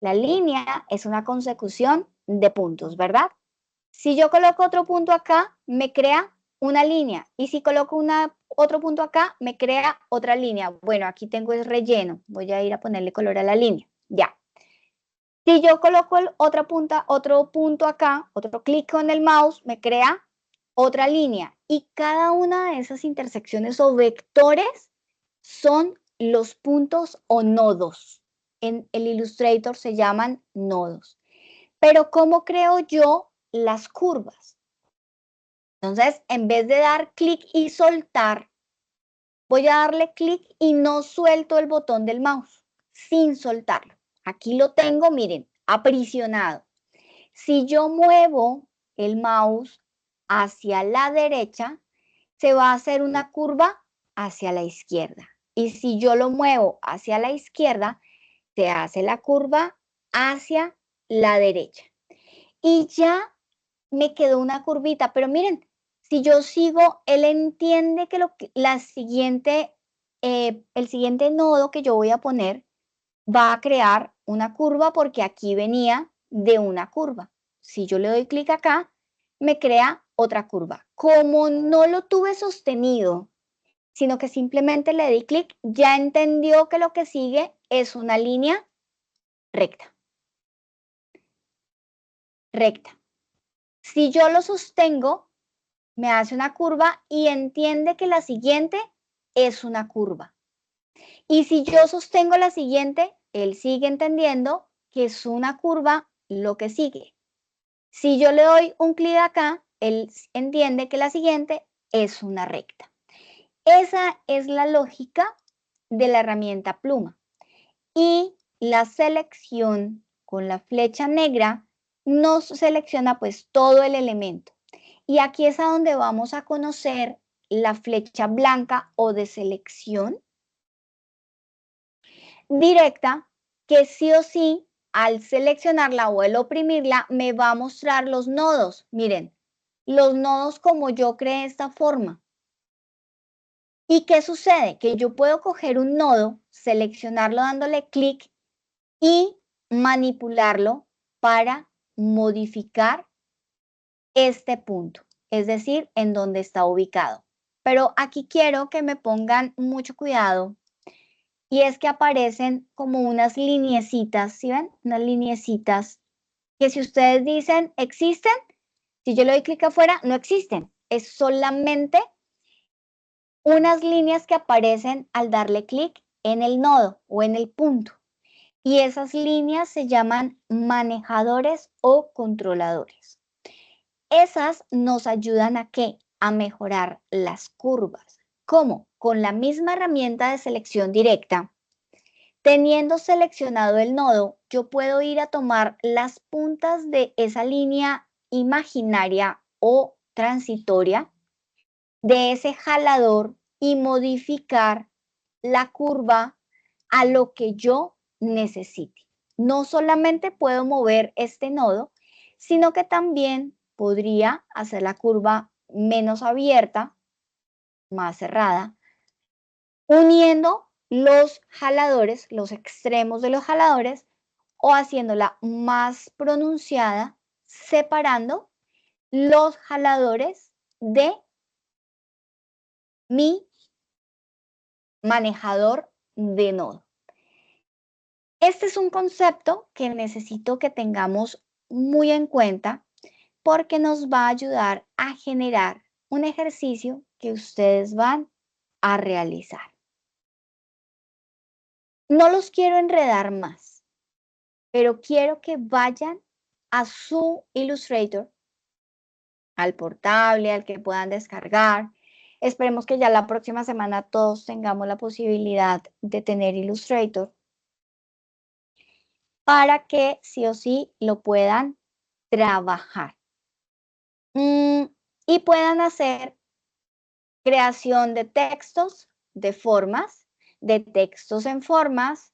La línea es una consecución de puntos, ¿verdad? Si yo coloco otro punto acá, me crea una línea. Y si coloco otro punto acá, me crea otra línea. Bueno, aquí tengo el relleno. Voy a ir a ponerle color a la línea. Ya. Si yo coloco otro punto acá, otro clic con el mouse, me crea otra línea. Y cada una de esas intersecciones o vectores son los puntos o nodos. En el Illustrator se llaman nodos. Pero ¿cómo creo yo las curvas? Entonces, en vez de dar clic y soltar, voy a darle clic y no suelto el botón del mouse, sin soltarlo. Aquí lo tengo, miren, aprisionado. Si yo muevo el mouse hacia la derecha, se va a hacer una curva hacia la izquierda. Y si yo lo muevo hacia la izquierda, se hace la curva hacia la derecha. Y ya me quedó una curvita, pero miren, si yo sigo, él entiende que el siguiente nodo que yo voy a poner va a crear una curva porque aquí venía de una curva. Si yo le doy clic acá, me crea otra curva. Como no lo tuve sostenido, sino que simplemente le di clic, ya entendió que lo que sigue es una línea recta. Recta. Si yo lo sostengo, me hace una curva y entiende que la siguiente es una curva. Y si yo sostengo la siguiente, él sigue entendiendo que es una curva lo que sigue. Si yo le doy un clic acá, él entiende que la siguiente es una recta. Esa es la lógica de la herramienta pluma. Y la selección con la flecha negra nos selecciona pues todo el elemento. Y aquí es a donde vamos a conocer la flecha blanca o de selección directa, que sí o sí al seleccionarla o al oprimirla me va a mostrar los nodos. Miren, los nodos como yo creé esta forma. ¿Y qué sucede? Que yo puedo coger un nodo, seleccionarlo dándole clic y manipularlo para modificar este punto, es decir, en donde está ubicado. Pero aquí quiero que me pongan mucho cuidado y es que aparecen como unas lineecitas, ¿sí ven? Unas lineecitas que si ustedes dicen existen, si yo le doy clic afuera, no existen. Es solamente unas líneas que aparecen al darle clic en el nodo o en el punto. Y esas líneas se llaman manejadores o controladores. Esas nos ayudan a ¿qué? A mejorar las curvas. ¿Cómo? Con la misma herramienta de selección directa. Teniendo seleccionado el nodo, yo puedo ir a tomar las puntas de esa línea imaginaria o transitoria de ese jalador y modificar la curva a lo que yo necesite. No solamente puedo mover este nodo, sino que también podría hacer la curva menos abierta, más cerrada, uniendo los jaladores, los extremos de los jaladores, o haciéndola más pronunciada, separando los jaladores de mi manejador de nodo. Este es un concepto que necesito que tengamos muy en cuenta porque nos va a ayudar a generar un ejercicio que ustedes van a realizar. No los quiero enredar más, pero quiero que vayan a su Illustrator, al portable, al que puedan descargar. Esperemos que ya la próxima semana todos tengamos la posibilidad de tener Illustrator para que sí o sí lo puedan trabajar. Y puedan hacer creación de textos, de formas, de textos en formas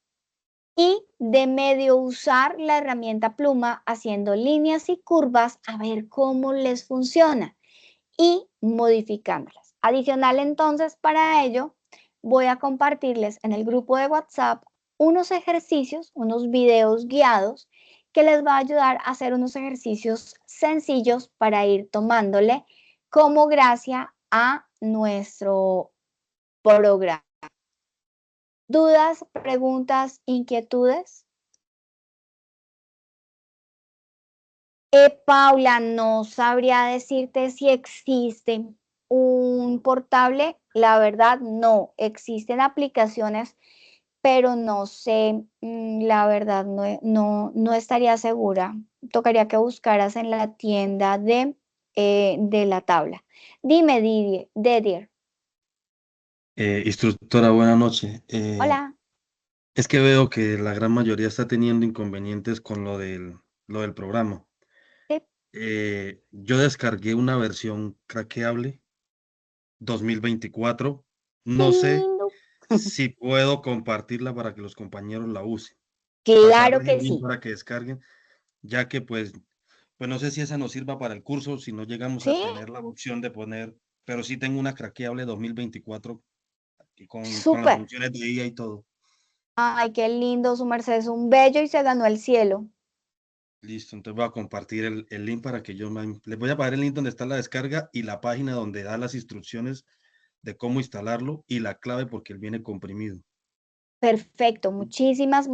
y de medio usar la herramienta pluma haciendo líneas y curvas a ver cómo les funciona y modificándolas. Adicional entonces para ello voy a compartirles en el grupo de WhatsApp unos ejercicios, unos videos guiados que les va a ayudar a hacer unos ejercicios sencillos para ir tomándole como gracia a nuestro programa. ¿Dudas, preguntas, inquietudes? Paula, no sabría decirte si existe un portable. La verdad, no. Existen aplicaciones, pero no sé, la verdad, no estaría segura. Tocaría que buscaras en la tienda de la tabla. Dime, Didier. Instructora, buenas noches. Hola. Es que veo que la gran mayoría está teniendo inconvenientes con lo del programa. Sí. Yo descargué una versión craqueable 2024. No sé si puedo compartirla para que los compañeros la usen. Claro que sí. Para que descarguen, ya que pues no sé si esa nos sirva para el curso, si no llegamos a tener la opción de poner, pero sí tengo una craqueable 2024 con las funciones de IA y todo. Ay, qué lindo, su merced es un bello y se ganó el cielo. Listo, entonces voy a compartir el link para que les voy a pagar el link donde está la descarga y la página donde da las instrucciones de cómo instalarlo y la clave porque él viene comprimido. Perfecto, muchísimas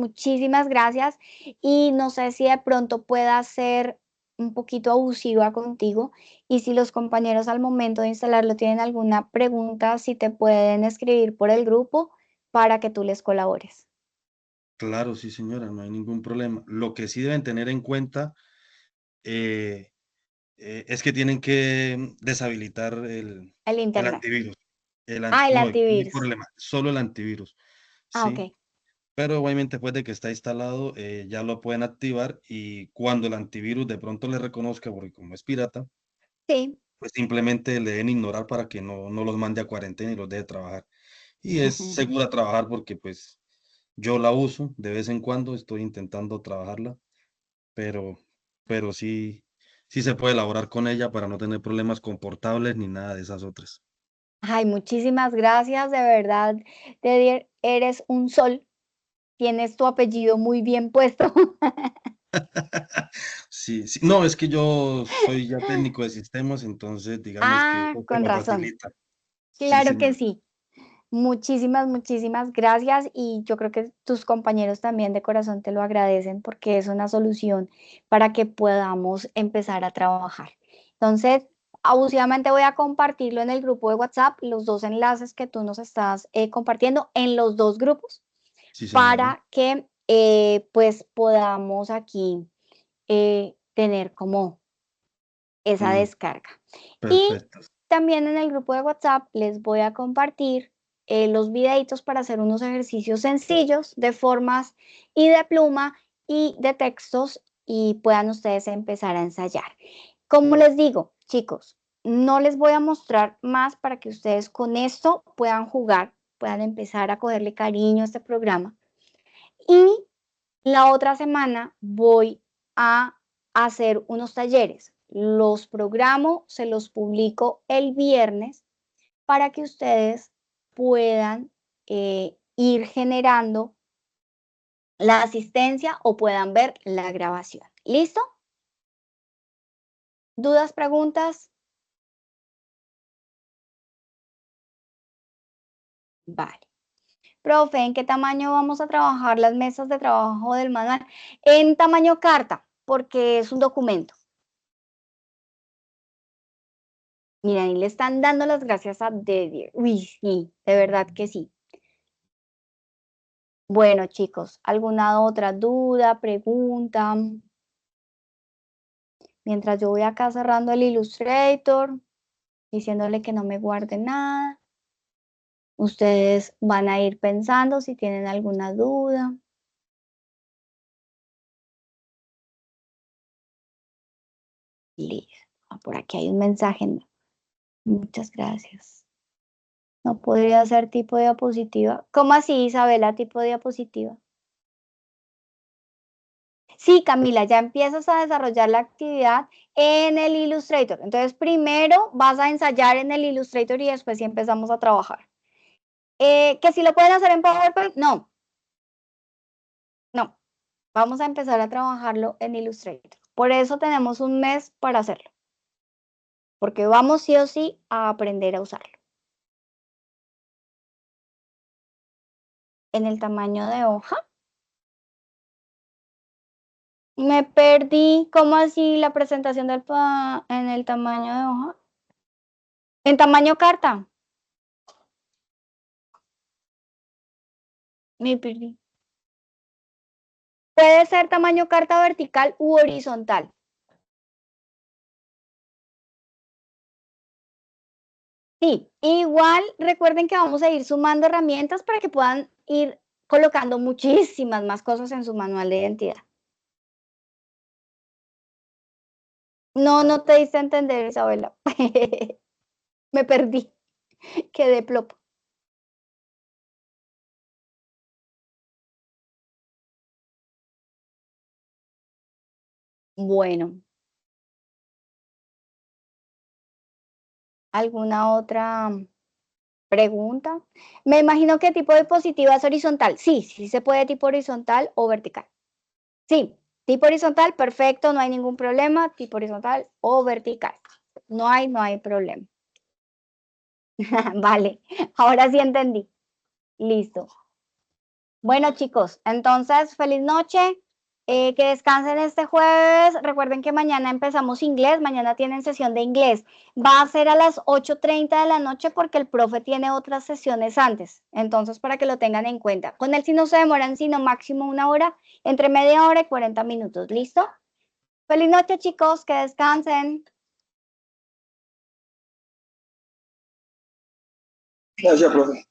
gracias. Y no sé si de pronto pueda ser un poquito abusiva contigo y si los compañeros al momento de instalarlo tienen alguna pregunta, si te pueden escribir por el grupo para que tú les colabores. Claro, sí, señora, no hay ningún problema. Lo que sí deben tener en cuenta es que tienen que deshabilitar el internet. antivirus. El antivirus. Solo el antivirus. Ah, ¿sí? ok. Pero obviamente después de que está instalado, ya lo pueden activar y cuando el antivirus de pronto le reconozca, porque como es pirata, Sí. pues simplemente le den ignorar para que no los mande a cuarentena y los deje trabajar. Y es segura trabajar porque pues yo la uso de vez en cuando, estoy intentando trabajarla, pero, pero sí se puede elaborar con ella para no tener problemas con portables ni nada de esas otras. Ay, muchísimas gracias, de verdad, Dedier, eres un sol, tienes tu apellido muy bien puesto. Sí, sí. No, es que yo soy ya técnico de sistemas, entonces digamos que Ah, eso se con me razón. facilita. Sí, Claro que señor. sí. Muchísimas, muchísimas gracias y yo creo que tus compañeros también de corazón te lo agradecen porque es una solución para que podamos empezar a trabajar. Entonces, abusivamente voy a compartirlo en el grupo de WhatsApp, los dos enlaces que tú nos estás compartiendo en los dos grupos Sí, señora. para que pues podamos aquí tener como esa Mm, descarga. Y perfecto. también en el grupo de WhatsApp les voy a compartir los videitos para hacer unos ejercicios sencillos de formas y de pluma y de textos y puedan ustedes empezar a ensayar. Como les digo, chicos, no les voy a mostrar más para que ustedes con esto puedan jugar, puedan empezar a cogerle cariño a este programa. Y la otra semana voy a hacer unos talleres. Los programo, se los publico el viernes para que ustedes puedan ir generando la asistencia o puedan ver la grabación. ¿Listo? ¿Dudas, preguntas? Vale. Profe, ¿en qué tamaño vamos a trabajar las mesas de trabajo del manual? En tamaño carta, porque es un documento. Miren, y le están dando las gracias a Dedier. Uy, sí, de verdad que sí. Bueno, chicos, ¿alguna otra duda, pregunta? Mientras yo voy acá cerrando el Illustrator, diciéndole que no me guarde nada. Ustedes van a ir pensando si tienen alguna duda. Listo. Por aquí hay un mensaje. Muchas gracias. No podría ser tipo diapositiva. ¿Cómo así, Isabela, tipo diapositiva? Sí, Camila, ya empiezas a desarrollar la actividad en el Illustrator. Entonces, primero vas a ensayar en el Illustrator y después sí empezamos a trabajar. ¿Que si lo pueden hacer en PowerPoint? No. No. Vamos a empezar a trabajarlo en Illustrator. Por eso tenemos un mes para hacerlo. Porque vamos sí o sí a aprender a usarlo. En el tamaño de hoja. Me perdí. ¿Cómo así la presentación en el tamaño de hoja? En tamaño carta. Me perdí. Puede ser tamaño carta vertical u horizontal. Sí, igual recuerden que vamos a ir sumando herramientas para que puedan ir colocando muchísimas más cosas en su manual de identidad. No te diste a entender, Isabela. Me perdí. Quedé plop. Bueno. ¿Alguna otra pregunta? Me imagino que tipo de diapositiva es horizontal. Sí se puede tipo horizontal o vertical. Sí, tipo horizontal, perfecto, no hay ningún problema. Tipo horizontal o vertical. No hay problema. Vale, ahora sí entendí. Listo. Bueno, chicos, entonces, feliz noche. Que descansen este jueves. Recuerden que mañana empezamos inglés. Mañana tienen sesión de inglés. Va a ser a las 8:30 de la noche porque el profe tiene otras sesiones antes. Entonces, para que lo tengan en cuenta. Con él sí no se demoran, sino máximo 1 hora, entre media hora y 40 minutos. ¿Listo? Feliz noche, chicos. Que descansen. Gracias, profe.